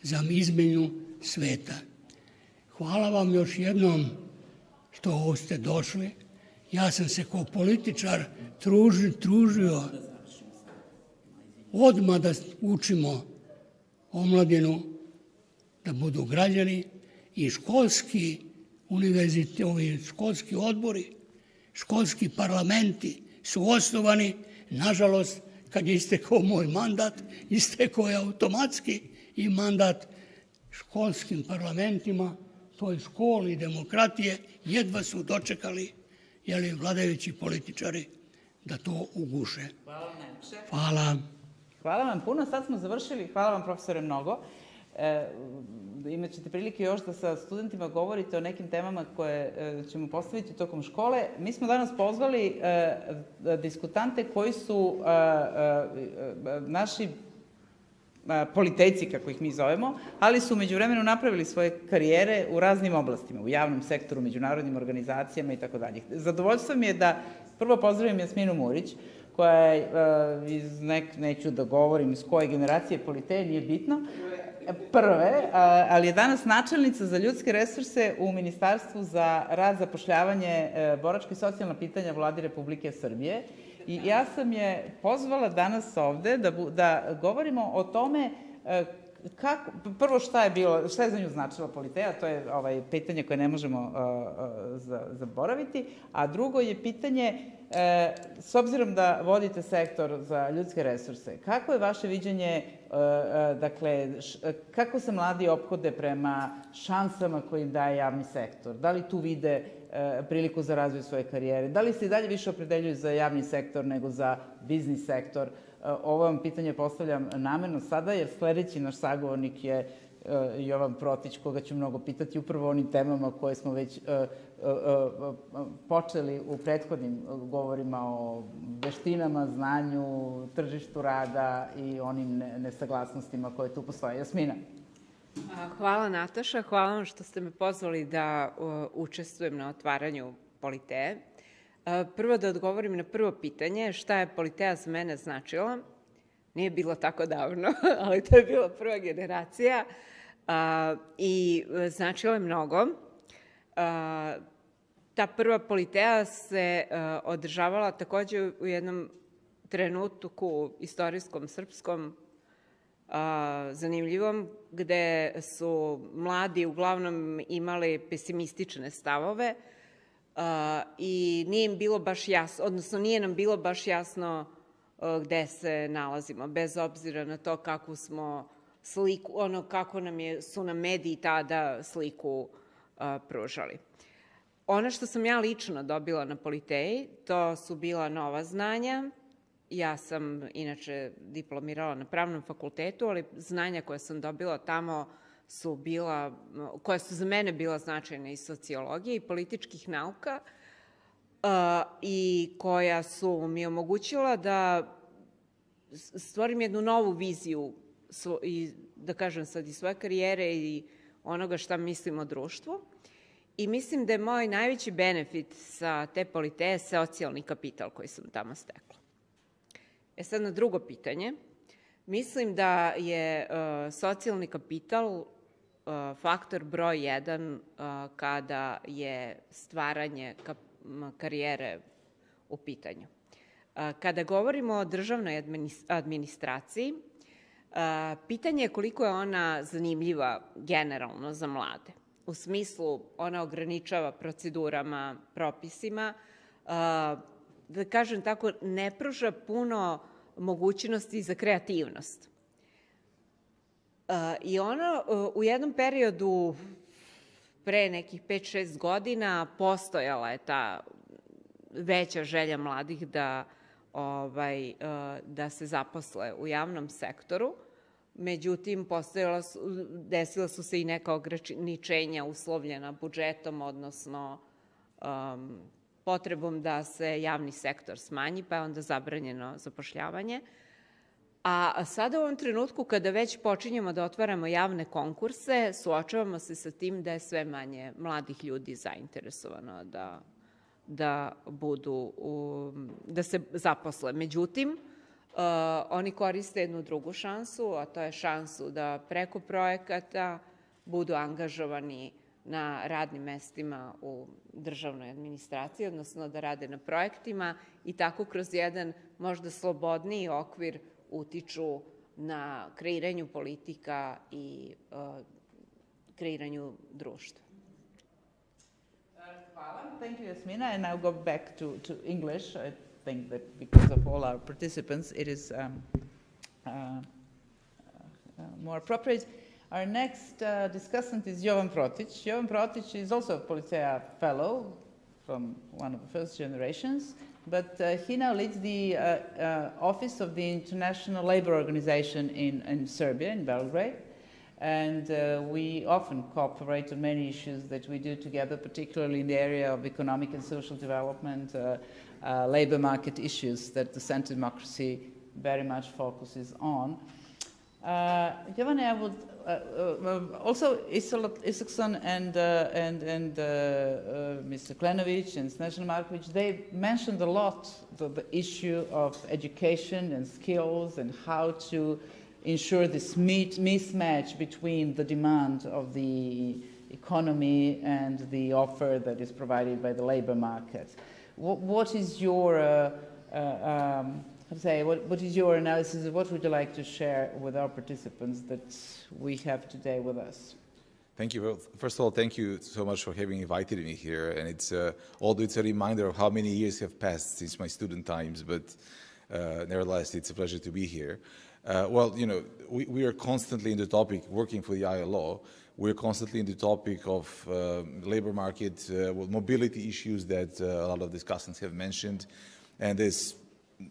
za izmenu sveta. Hvala vam još jednom što ste došli. Ja sam se kao političar tružio odmah da učimo omladinu da budu građani i školski školski odbori, školski parlamenti su osnovani. Nažalost, kad je istekao moj mandat, istekao je automatski i mandat školskim parlamentima, toj školi demokratije, jedva su dočekali vladajući političari da to uguše. Hvala vam najlepše. Hvala. Hvala vam puno, sad smo završili. Hvala vam, profesore, mnogo. Imat ćete prilike još da sa studentima govorite o nekim temama koje ćemo postaviti tokom škole. Mi smo danas pozvali diskutante koji su naši politejci, kako ih mi zovemo, ali su međuvremenu napravili svoje karijere u raznim oblastima, u javnom sektoru, međunarodnim organizacijama i tako dalje. Zadovoljstvo mi je da prvo pozdravim Jasminu Murić, koja je iz neću da govorim iz koje generacije politeje, nije bitno, prve, ali je danas načelnica za ljudske resurse u Ministarstvu za rad, zapošljavanje, boračka i socijalna pitanja Vladi Republike Srbije. I ja sam je pozvala danas ovde da govorimo o tome prvo šta je za nju značila POLITEIA, to je pitanje koje ne možemo zaboraviti, a drugo je pitanje, s obzirom da vodite sektor za ljudske resurse, kako je vaše viđenje, dakle, kako se mladi ophode prema šansama koje im daje javni sektor? Da li tu vide priliku za razvoj svoje karijere? Da li se i dalje više opredeljuju za javni sektor nego za biznis sektor? Ovo vam pitanje postavljam namerno sada, jer sledeći naš sagovornik je Johan Brottich, koga ću mnogo pitati upravo o onim temama koje smo već počeli u prethodnim govorima o veštinama, znanju, tržištu rada i onim nesaglasnostima koje tu postoje. Jasmina. Hvala Nataša, hvala vam što ste me pozvali da učestvujem na otvaranju POLITEIE. Prvo da odgovorim na prvo pitanje, šta je POLITEIA za mene značila. Nije bilo tako davno, ali to je bila prva generacija i značilo je mnogo. Ta prva POLITEIA se održavala takođe u jednom trenutku istorijskom, srpskom, zanimljivom, gde su mladi uglavnom imali pesimistične stavove i nije im bilo baš jasno, odnosno nije nam bilo baš jasno gde se nalazimo, bez obzira na to kakvu smo sliku, kako su nam mediji tada sliku pružali. Ono što sam ja lično dobila na POLITEII, to su bila nova znanja. Ja sam inače diplomirala na pravnom fakultetu, ali znanja koja sam dobila tamo su bila, koja su za mene bila značajna iz sociologije i političkih nauka i koja su mi omogućila da stvorim jednu novu viziju, da kažem sad, i svoje karijere i onoga šta mislim o društvu. I mislim da je moj najveći benefit sa te POLITEIE socijalni kapital koji sam tamo stekla. Sad na drugo pitanje. Mislim da je socijalni kapital faktor broj 1 kada je stvaranje karijere u pitanju. Kada govorimo o državnoj administraciji, pitanje je koliko je ona zanimljiva generalno za mlade. U smislu, ona ograničava procedurama, propisima, da kažem tako, ne pruža puno mogućnosti za kreativnost. I ono u jednom periodu, pre nekih 5-6 godina, postojala je ta veća želja mladih da se zaposle u javnom sektoru. Međutim, desila su se i neka ograničenja uslovljena budžetom, odnosno potrebom da se javni sektor smanji, pa je onda zabranjeno zapošljavanje. A sada u ovom trenutku, kada već počinjemo da otvaramo javne konkurse, suočavamo se sa tim da je sve manje mladih ljudi zainteresovano da se zaposle. Međutim, oni koriste jednu drugu šansu, a to je šansu da preko projekata budu angažovani na radnim mestima u državnoj administraciji, odnosno da rade na projektima i tako kroz jedan možda slobodniji okvir utiču na kreiranju politika i kreiranju društva. Hvala. Thank you, Jasmina. And I'll go back to English. I think that because of all our participants, it is more appropriate. Our next discussant is Johan Brottich. Johan Brottich is also a POLITEIA fellow from one of the first generations, but he now leads the office of the International Labour Organization in Serbia, in Belgrade. And we often cooperate on many issues that we do together, particularly in the area of economic and social development, labor market issues that the Center Democracy very much focuses on. Jovan, I would also Isaksson and Mr. Kulenović and Snežana Marković, they mentioned a lot the issue of education and skills and how to ensure this mismatch between the demand of the economy and the offer that is provided by the labor market. What is your what is your analysis, and what would you like to share with our participants that we have today with us? Thank you. Well, first of all, thank you so much for having invited me here. And it's although it's a reminder of how many years have passed since my student times, but nevertheless, it's a pleasure to be here. Well, you know, we are constantly in the topic, working for the ILO, we're constantly in the topic of labor market, mobility issues that a lot of discussants have mentioned, and this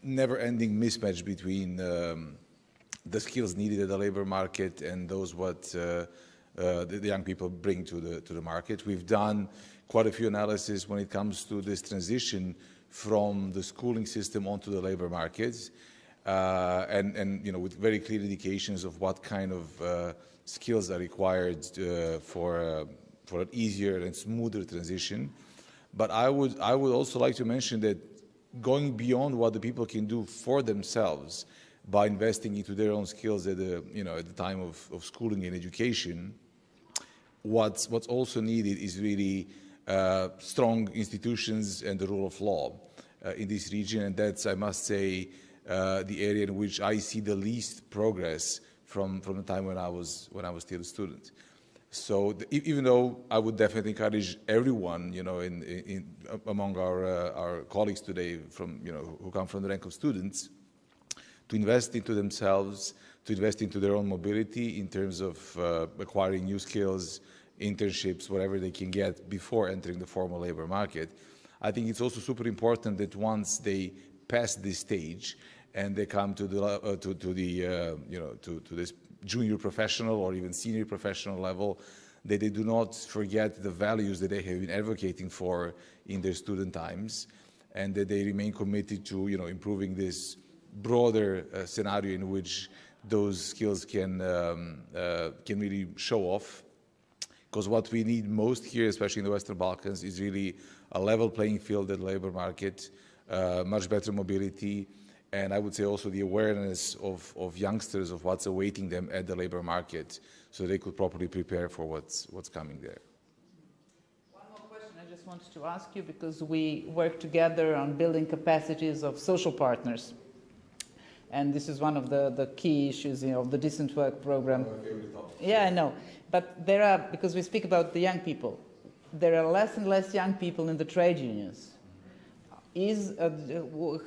never-ending mismatch between the skills needed at the labor market and those what the young people bring to the market. We've done quite a few analyses when it comes to this transition from the schooling system onto the labor markets, and you know, with very clear indications of what kind of skills are required for an easier and smoother transition. But I would also like to mention that going beyond what the people can do for themselves by investing into their own skills at the time of schooling and education, what's also needed is really strong institutions and the rule of law in this region, and that's, I must say, the area in which I see the least progress from the time when I was still a student. So even though I would definitely encourage everyone, you know, among our colleagues today who come from the rank of students, to invest into themselves, to invest into their own mobility in terms of acquiring new skills, internships, whatever they can get before entering the formal labor market. I think it's also super important that once they pass this stage and they come to this junior professional or even senior professional level, that they do not forget the values that they have been advocating for in their student times, and that they remain committed to improving this broader scenario in which those skills can really show off. Because what we need most here, especially in the Western Balkans, is really a level playing field at the labor market, much better mobility, and I would say also the awareness of youngsters of what's awaiting them at the labor market, so they could properly prepare for what's coming there. One more question I just wanted to ask you, because we work together on building capacities of social partners. And this is one of the key issues of the Decent Work Program. Yeah, I know. But there are, because we speak about the young people, there are less and less young people in the trade unions.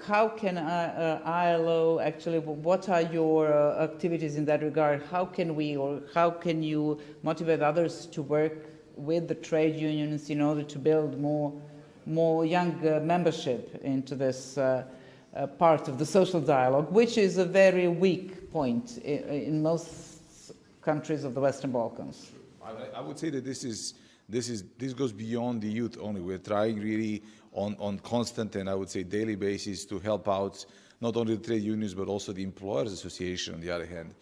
How can ILO actually, what are your activities in that regard? How can we, or how can you motivate others to work with the trade unions in order to build more young membership into this part of the social dialogue, which is a very weak point in most countries of the Western Balkans? I would say that this goes beyond the youth only. We're trying really on constant and I would say daily basis to help out not only the trade unions but also the employers association on the other hand,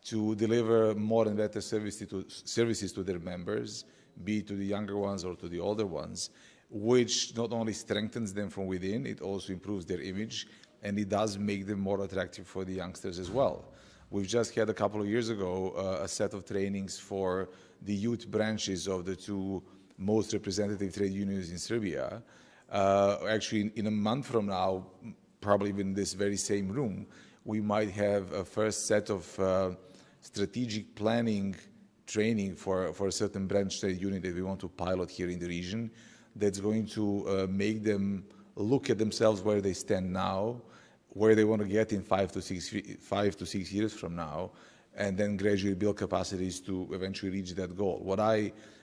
to deliver more and better services to their members, be it to the younger ones or to the older ones, which not only strengthens them from within, it also improves their image, and it does make them more attractive for the youngsters as well. We've just had a couple of years ago a set of trainings for the youth branches of the two most representative trade unions in Serbia. Actually, in a month from now, probably in this very same room, we might have a first set of strategic planning training for a certain branch trade union that we want to pilot here in the region, that's going to make them look at themselves where they stand now, where they want to get in 5 to 6 years from now, and then gradually build capacities to eventually reach that goal.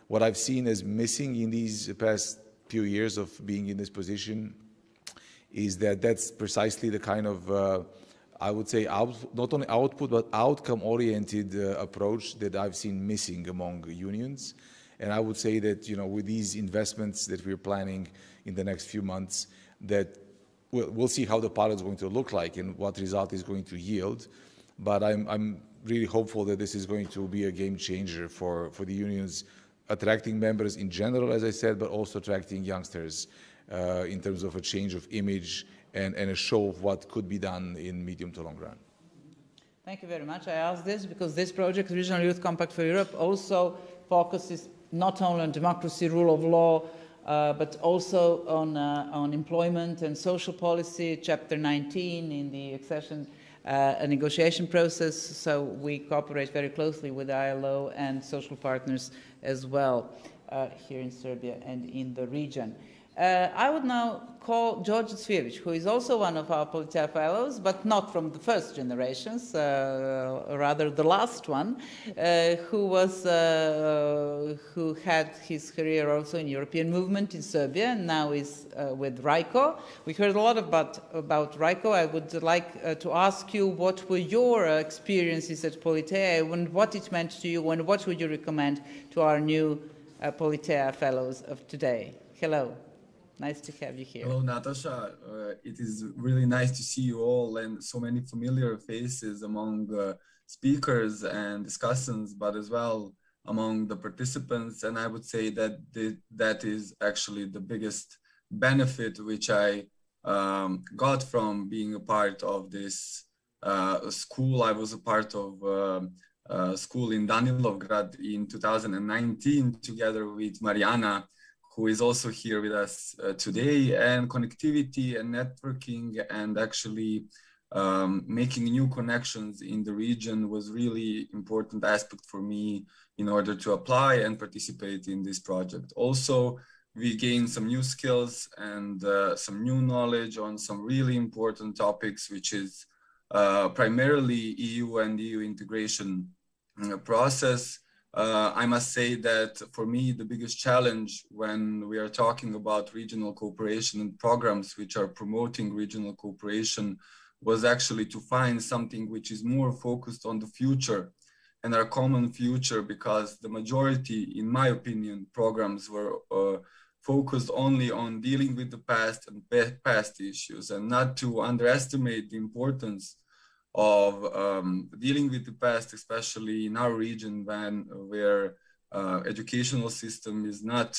What I've seen as missing in these past few years of being in this position is that that's precisely the kind of, I would say, not only output, but outcome-oriented approach that I've seen missing among unions. And I would say that, with these investments that we're planning in the next few months, that we'll see how the pilot is going to look like and what result is going to yield. But I'm really hopeful that this is going to be a game changer for the unions, attracting members in general, as I said, but also attracting youngsters in terms of a change of image and a show of what could be done in medium to long run. Thank you very much. I ask this because this project, Regional Youth Compact for Europe, also focuses not only on democracy, rule of law, but also on employment and social policy, Chapter 19 in the accession negotiation process. So we cooperate very closely with ILO and social partners as well here in Serbia and in the region. I would now call Djordjo Cvijović, who is also one of our POLITEIA fellows, but not from the first generations, rather the last one, who had his career also in European movement in Serbia, and now is with RYCO. We heard a lot about RYCO. I would like to ask you what were your experiences at POLITEIA and what it meant to you, and what would you recommend to our new POLITEIA fellows of today? Hello. Nice to have you here. Hello, Natasha. It is really nice to see you all and so many familiar faces among speakers and discussants, but as well among the participants. And I would say that that is actually the biggest benefit which I got from being a part of this school. I was a part of school in Danilovgrad in 2019 together with Marijana, who is also here with us today, and connectivity and networking and actually making new connections in the region was really important aspect for me in order to apply and participate in this project. Also, we gained some new skills and some new knowledge on some really important topics, which is primarily EU and EU integration process. I must say that for me, the biggest challenge when we are talking about regional cooperation and programs which are promoting regional cooperation was actually to find something which is more focused on the future and our common future, because the majority, in my opinion, programs were focused only on dealing with the past and past issues, and not to underestimate the importance of dealing with the past, especially in our region where educational system is not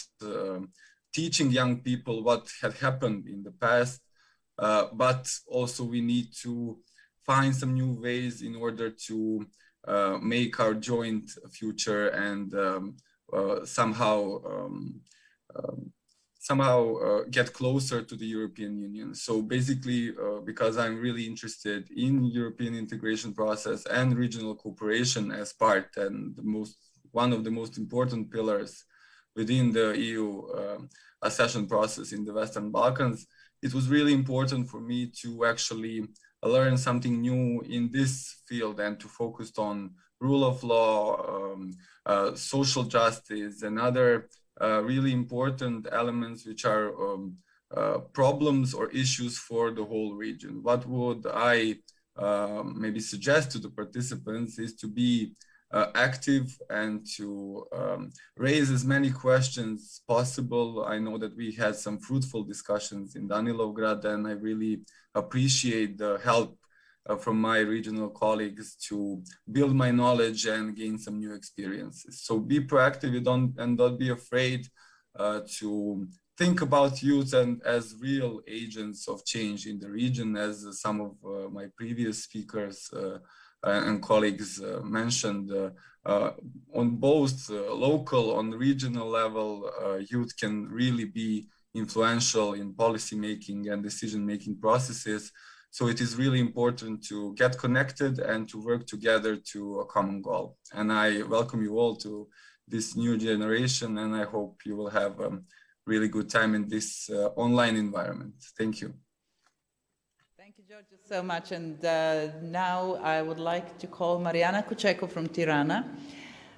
teaching young people what had happened in the past, but also we need to find some new ways in order to make our joint future and somehow get closer to the European Union. So basically, because I'm really interested in European integration process and regional cooperation as part and one of the most important pillars within the EU accession process in the Western Balkans, it was really important for me to actually learn something new in this field and to focus on rule of law, social justice, and other really important elements which are problems or issues for the whole region. What would I maybe suggest to the participants is to be active and to raise as many questions as possible. I know that we had some fruitful discussions in Danilovgrad, and I really appreciate the help from my regional colleagues to build my knowledge and gain some new experiences. So be proactive and don't be afraid to think about youth and as real agents of change in the region, as some of my previous speakers and colleagues mentioned. On both local, on regional level, youth can really be influential in policy making and decision making processes. So it is really important to get connected and to work together to a common goal. And I welcome you all to this new generation, and I hope you will have a really good time in this online environment. Thank you. Thank you, Djordjo, so much. And now I would like to call Marijana Koceku from Tirana,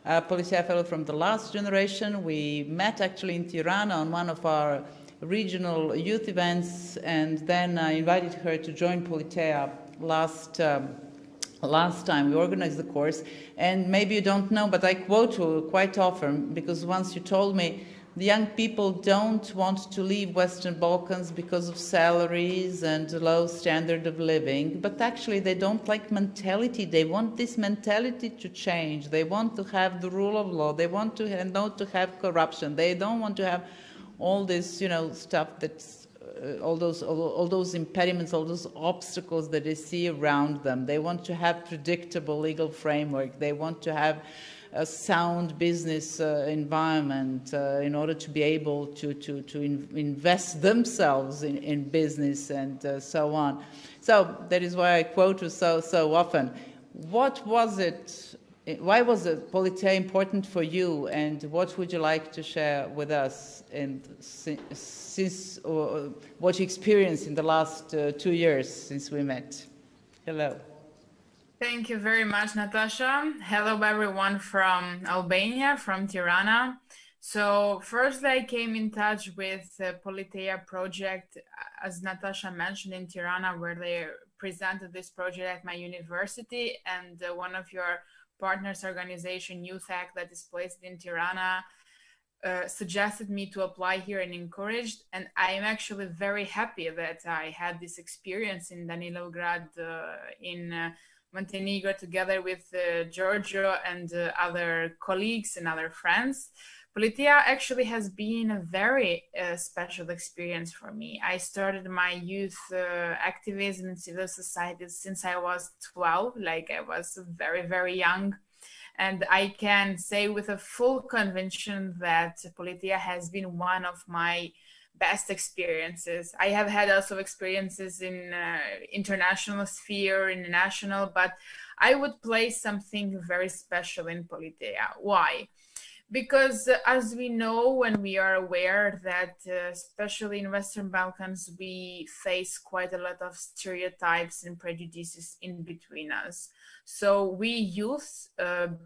a POLITEIA fellow from the last generation. We met actually in Tirana on one of our regional youth events, and then I invited her to join POLITEIA last time we organized the course. And maybe you don't know, but I quote you quite often, because once you told me the young people don't want to leave Western Balkans because of salaries and low standard of living, but actually they don't like mentality. They want this mentality to change. They want to have the rule of law. They want to not to have corruption. They don't want to have all this, stuff that's all those impediments, all those obstacles that they see around them. They want to have predictable legal framework. They want to have a sound business environment in order to be able to invest themselves in business and so on. So that is why I quote you so often. What was it? Why was POLITEIA important for you, and what would you like to share with us? And since what you experienced in the last 2 years since we met. Hello. Thank you very much, Natasha. Hello, everyone from Albania, from Tirana. So first I came in touch with the POLITEIA project, as Natasha mentioned, in Tirana, where they presented this project at my university, and one of your partners organization, YouthAct, that is placed in Tirana, suggested me to apply here and encouraged. And I am actually very happy that I had this experience in Danilovgrad in Montenegro, together with Djordjo and other colleagues and other friends. POLITEIA actually has been a very special experience for me. I started my youth activism in civil society since I was 12, like I was very, very young. And I can say with a full conviction that POLITEIA has been one of my best experiences. I have had also experiences in international sphere, in the national, but I would place something very special in POLITEIA. Why? Because as we know, and we are aware that especially in Western Balkans, we face quite a lot of stereotypes and prejudices in between us. So we youth,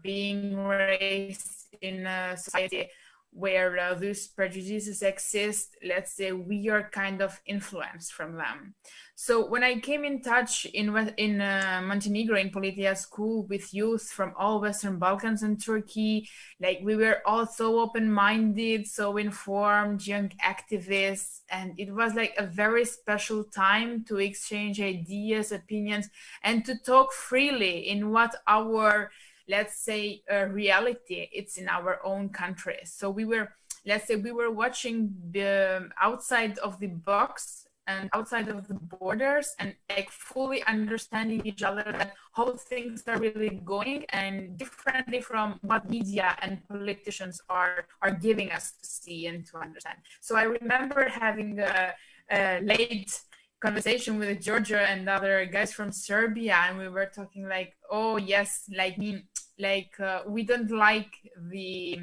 being raised in a society where these prejudices exist, let's say we are kind of influenced from them. So when I came in touch in Montenegro, in POLITEIA school, with youth from all Western Balkans and Turkey, like we were all so open-minded, so informed, young activists, and it was like a very special time to exchange ideas, opinions, and to talk freely in what our, let's say, reality it's in our own country. So we were, let's say, we were watching the outside of the box and outside of the borders, and like fully understanding each other, that how things are really going, and differently from what media and politicians are giving us to see and to understand. So I remember having a late conversation with Djordjo and other guys from Serbia, and we were talking like, oh yes, like me, like we don't like the,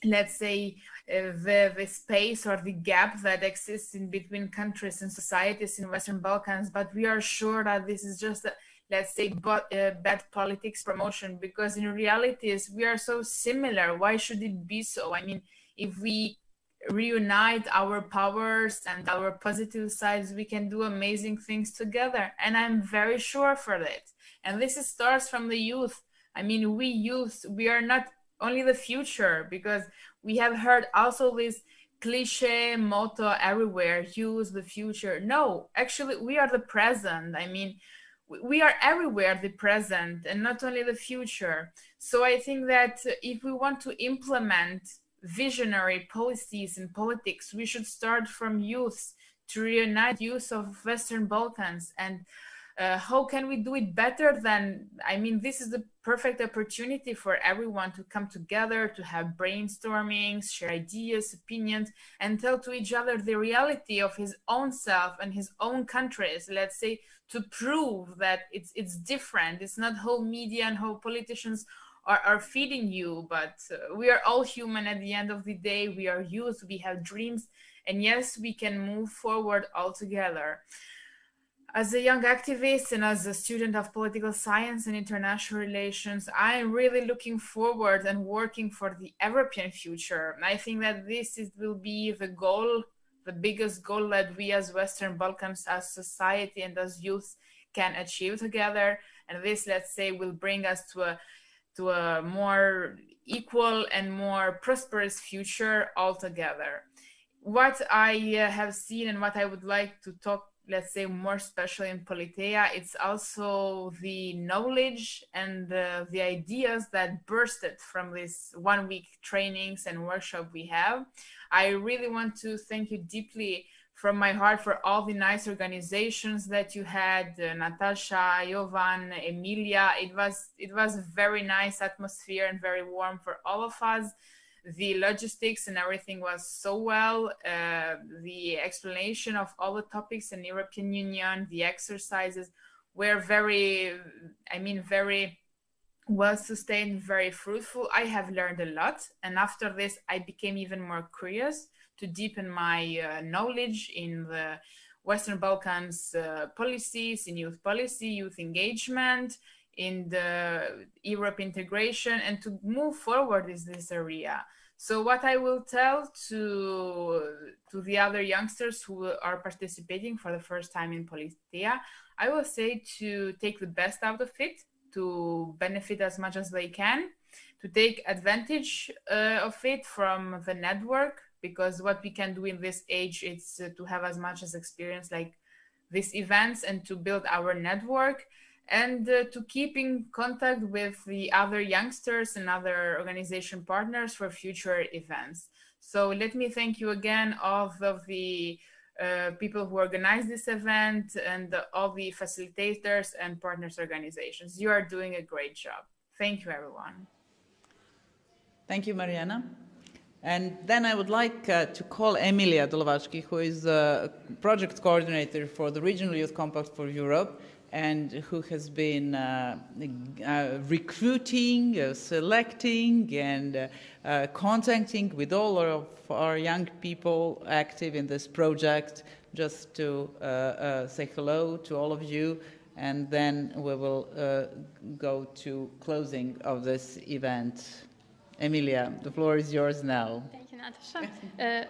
let's say, the space or the gap that exists in between countries and societies in Western Balkans, but we are sure that this is just, let's say, bad politics promotion, because in reality we are so similar. Why should it be so? I mean, if we reunite our powers and our positive sides, we can do amazing things together, and I'm very sure for that. And this starts from the youth. I mean, we youth, we are not only the future, because we have heard also this cliche motto everywhere, use the future. No, actually we are the present. I mean, we are everywhere the present and not only the future. So I think that if we want to implement visionary policies and politics, we should start from youth, to reunite youth of Western Balkans. And how can we do it better than, I mean, this is the perfect opportunity for everyone to come together, to have brainstormings, share ideas, opinions, and tell to each other the reality of his own self and his own countries, let's say, to prove that it's different. It's not how media and how politicians are feeding you, but we are all human at the end of the day. We are youth, we have dreams, and yes, we can move forward all together. As a young activist and as a student of political science and international relations, I am really looking forward and working for the European future. I think that this will be the goal, the biggest goal that we as Western Balkans, as society and as youth can achieve together. And this, let's say, will bring us to a more equal and more prosperous future altogether. What I have seen and what I would like to talk, let's say, more especially in POLITEIA, it's also the knowledge and the ideas that bursted from this 1 week trainings and workshop we have. I really want to thank you deeply from my heart for all the nice organizations that you had, Natasha, Jovan, Emilija. It was a very nice atmosphere and very warm for all of us. The logistics and everything was so well. The explanation of all the topics in European Union, the exercises were very well sustained, very fruitful. I have learned a lot. And after this, I became even more curious to deepen my knowledge in the Western Balkans policies, in youth policy, youth engagement, in the Europe integration, and to move forward in this area. So what I will tell to the other youngsters who are participating for the first time in POLITEIA, I will say to take the best out of it, to benefit as much as they can, to take advantage of it from the network, because what we can do in this age is to have as much as experience like these events and to build our network, and to keep in contact with the other youngsters and other organization partners for future events. So let me thank you again, all of the people who organized this event and all the facilitators and partners organizations. You are doing a great job. Thank you, everyone. Thank you, Marijana. And then I would like to call Emilija Dolovački, who is a project coordinator for the Regional Youth Compact for Europe, and who has been recruiting, selecting, and contacting with all of our young people active in this project, just to say hello to all of you, and then we will go to closing of this event. Emilija, the floor is yours now. Thank you, Natasha.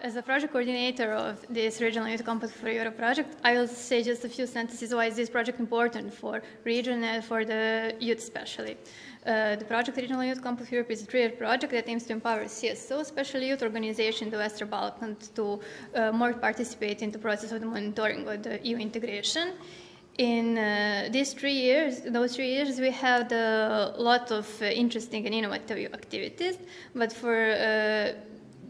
As a project coordinator of this Regional Youth Compact for Europe project, I will say just a few sentences why is this project important for region and for the youth especially. The project Regional Youth Compact for Europe is a 3-year project that aims to empower CSO, especially youth organizations in the Western Balkans, to more participate in the process of the monitoring of the EU integration. In those 3 years, we had a lot of interesting and innovative activities. But for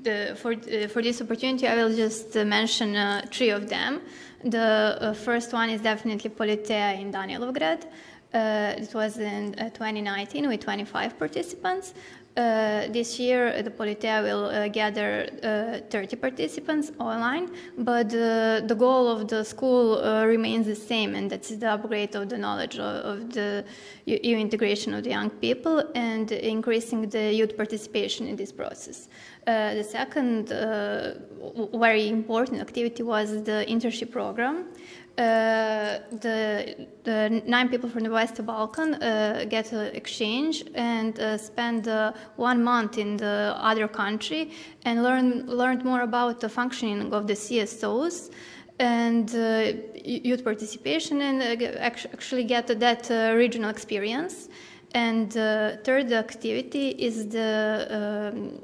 this opportunity, I will just mention 3 of them. The first one is definitely POLITEIA in Danilovgrad. It was in 2019 with 25 participants. This year, the POLITEIA will gather 30 participants online, but the goal of the school remains the same, and that's the upgrade of the knowledge of the EU integration of the young people and increasing the youth participation in this process. The second very important activity was the Internship Program. The 9 people from the Western Balkan get an exchange and spend 1 month in the other country and learned more about the functioning of the CSOs and youth participation, and actually get that regional experience. And third activity is the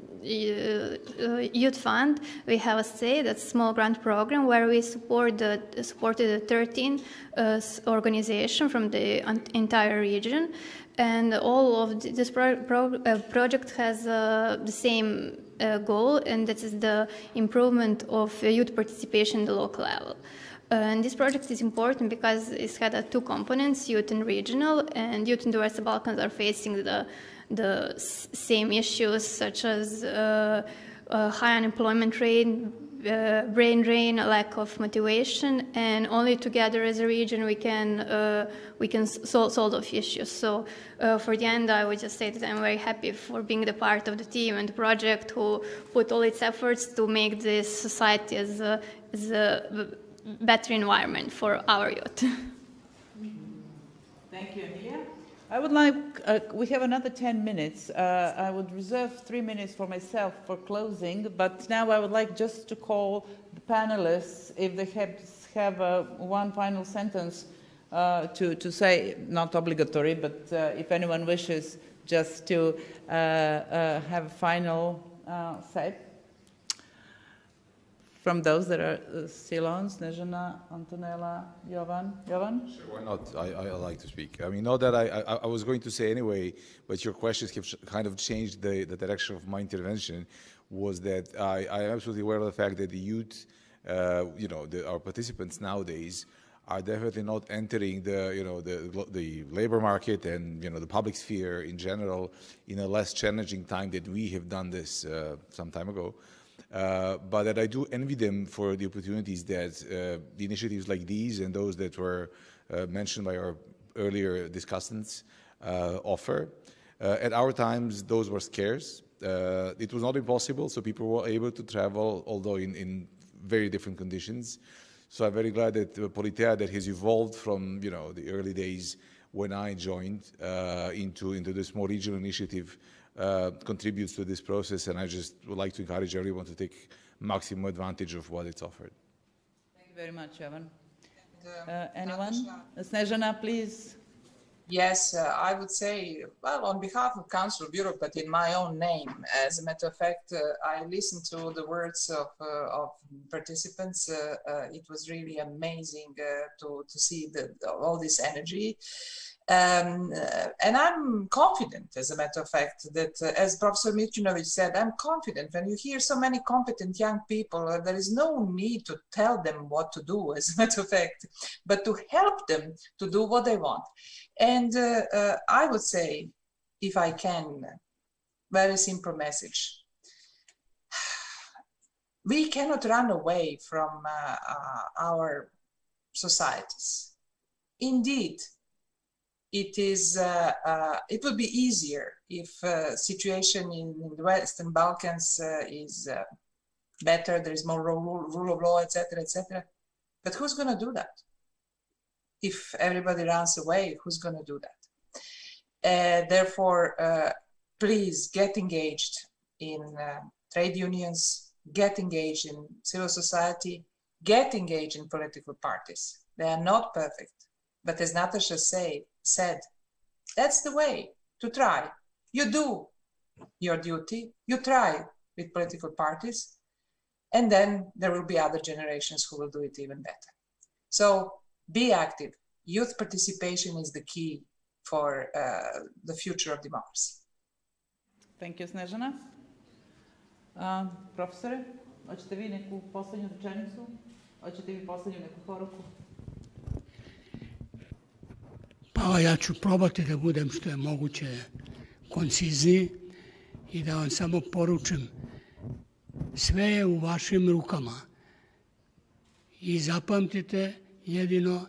Youth Fund. We have a say, that's a small grant program where we supported 13 organizations from the entire region. And all of this project has the same goal, and that is the improvement of youth participation at the local level. And this project is important because it's had 2 components, youth and regional, and youth in the Western Balkans are facing the same issues such as high unemployment rate, brain drain, lack of motivation, and only together as a region we can solve those issues. So for the end, I would just say that I'm very happy for being the part of the team and the project who put all its efforts to make this society as a better environment for our youth. Thank you, Emilija. I would like, we have another 10 minutes. I would reserve 3 minutes for myself for closing, but now I would like just to call the panelists if they have one final sentence to say, not obligatory, but if anyone wishes just to have a final say. From those that are still on, Snežana, Antonella, Jovan? Jovan? Sure, why not? I like to speak. I mean, not that I was going to say anyway, but your questions have kind of changed the direction of my intervention, was that I am absolutely aware of the fact that the youth our participants nowadays are definitely not entering the labor market and the public sphere in general in a less challenging time that we have done this some time ago. But that I do envy them for the opportunities that the initiatives like these and those that were mentioned by our earlier discussants offer. At our times, those were scarce. It was not impossible, so people were able to travel, although in very different conditions. So I'm very glad that POLITEIA, that has evolved from the early days when I joined into this more regional initiative, contributes to this process, and I just would like to encourage everyone to take maximum advantage of what it's offered. Thank you very much, Jovan. Anyone? Snežana, please. Yes, I would say, well, on behalf of Council of Europe, but in my own name. As a matter of fact, I listened to the words of participants. It was really amazing to see all this energy. And I'm confident, as a matter of fact, that as Professor Mićunović said, I'm confident when you hear so many competent young people, there is no need to tell them what to do, as a matter of fact, but to help them to do what they want. And I would say, if I can, very simple message. We cannot run away from our societies. Indeed, it would be easier if situation in the Western Balkans is better, there is more rule of law, etc., etc. But who's going to do that? If everybody runs away, who's going to do that? Therefore, please get engaged in trade unions, get engaged in civil society, get engaged in political parties. They are not perfect. But as Natasha said, that's the way to try. You do your duty, you try with political parties, and then there will be other generations who will do it even better. So be active. Youth participation is the key for the future of democracy. Thank you, Snežana. Profesore, hoćete vi neku posljednju rečenicu? Hoćete vi posljednju neku poruku? Pa ja ću probati da budem što je moguće koncizniji i da vam samo poručim, sve je u vašim rukama i zapamtite jedino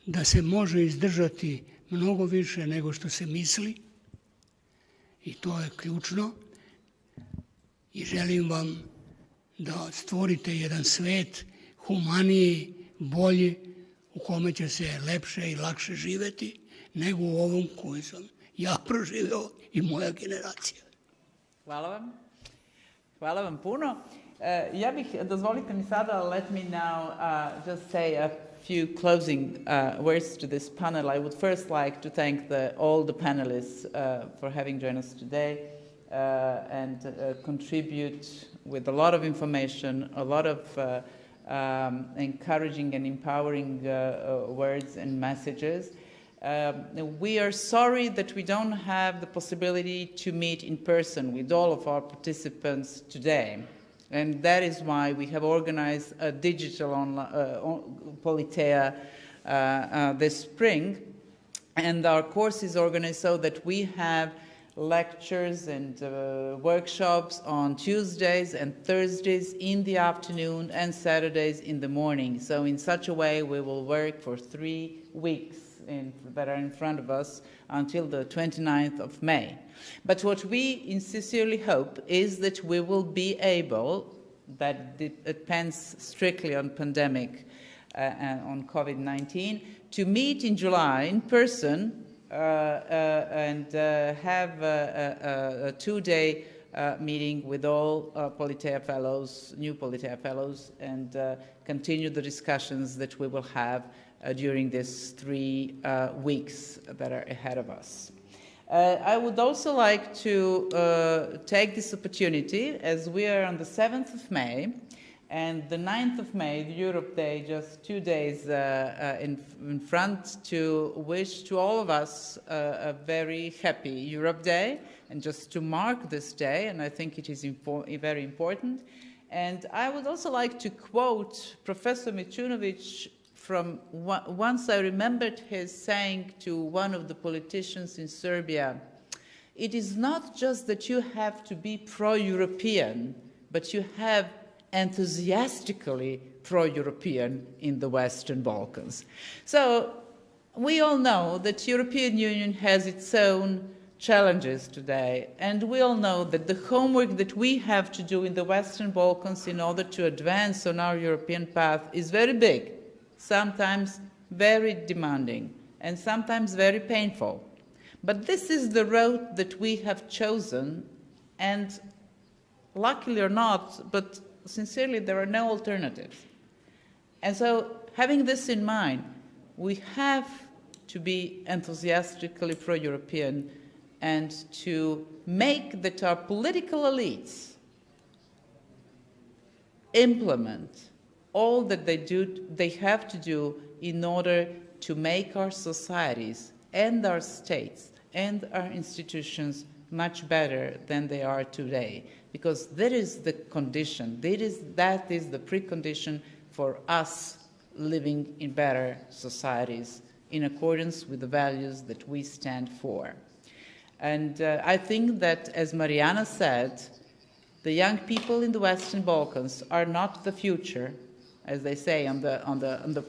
da se može izdržati mnogo više nego što se misli i to je ključno i želim vam da stvorite jedan svet humaniji, bolji, u kome će se lepše i lakše živeti nego u ovom koji sam ja proživio i moja generacija. Hvala vam. Hvala vam puno. Ja bih, dozvolite mi sada, let me now just say a few closing words to this panel. I would first like to thank all the panelists for having joined us today and contribute with a lot of information, a lot of encouraging and empowering words and messages. We are sorry that we don't have the possibility to meet in person with all of our participants today. And that is why we have organized a digital POLITEIA this spring. And our course is organized so that we have lectures and workshops on Tuesdays and Thursdays in the afternoon and Saturdays in the morning. So in such a way, we will work for 3 weeks that are in front of us until the 29th of May. But what we sincerely hope is that we will be able, that depends strictly on pandemic and on COVID-19, to meet in July in person and have a 2-day meeting with all POLITEIA fellows, new POLITEIA fellows, and continue the discussions that we will have during these 3 weeks that are ahead of us. I would also like to take this opportunity, as we are on the 7th of May, and the 9th of May, the Europe Day, just 2 days in front, to wish to all of us a very happy Europe Day, and just to mark this day, and I think it is very important. And I would also like to quote Professor Mićunović from once I remembered his saying to one of the politicians in Serbia, "It is not just that you have to be pro-European, but you have enthusiastically pro-European in the Western Balkans." So we all know that the European Union has its own challenges today, and we all know that the homework that we have to do in the Western Balkans in order to advance on our European path is very big, sometimes very demanding, and sometimes very painful. But this is the road that we have chosen, and luckily or not, but sincerely, there are no alternatives. And so, having this in mind, we have to be enthusiastically pro-European and to make that our political elites implement all that they have to do in order to make our societies and our states and our institutions much better than they are today. Because that is the condition, that is the precondition for us living in better societies in accordance with the values that we stand for. And I think that, as Marijana said, the young people in the Western Balkans are not the future, as they say on the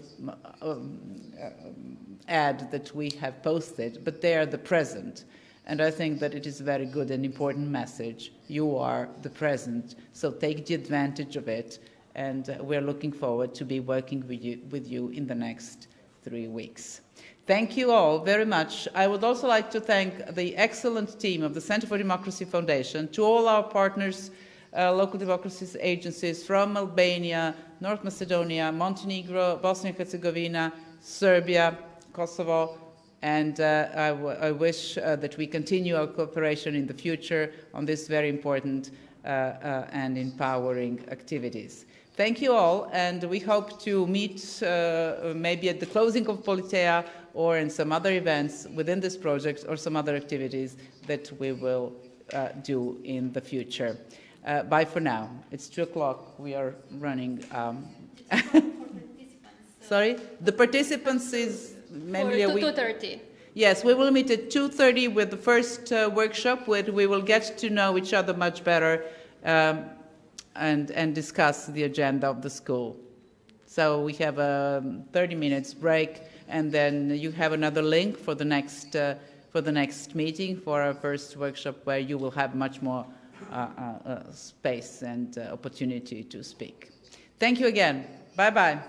ad that we have posted, but they are the present. And I think that it is a very good and important message. You are the present, so take the advantage of it. And we're looking forward to be working with you in the next 3 weeks. Thank you all very much. I would also like to thank the excellent team of the Center for Democracy Foundation, to all our partners, local democracies agencies from Albania, North Macedonia, Montenegro, Bosnia and Herzegovina, Serbia, Kosovo, and I wish that we continue our cooperation in the future on this very important and empowering activities. Thank you all, and we hope to meet maybe at the closing of POLITEIA or in some other events within this project or some other activities that we will do in the future. Bye for now. It's 2 o'clock. We are running. Sorry? The participants is maybe for 2:30. Yes, we will meet at 2:30 with the first workshop, where we will get to know each other much better and discuss the agenda of the school. So we have a 30 minutes break, and then you have another link for the next meeting, for our first workshop, where you will have much more space and opportunity to speak. Thank you again. Bye-bye.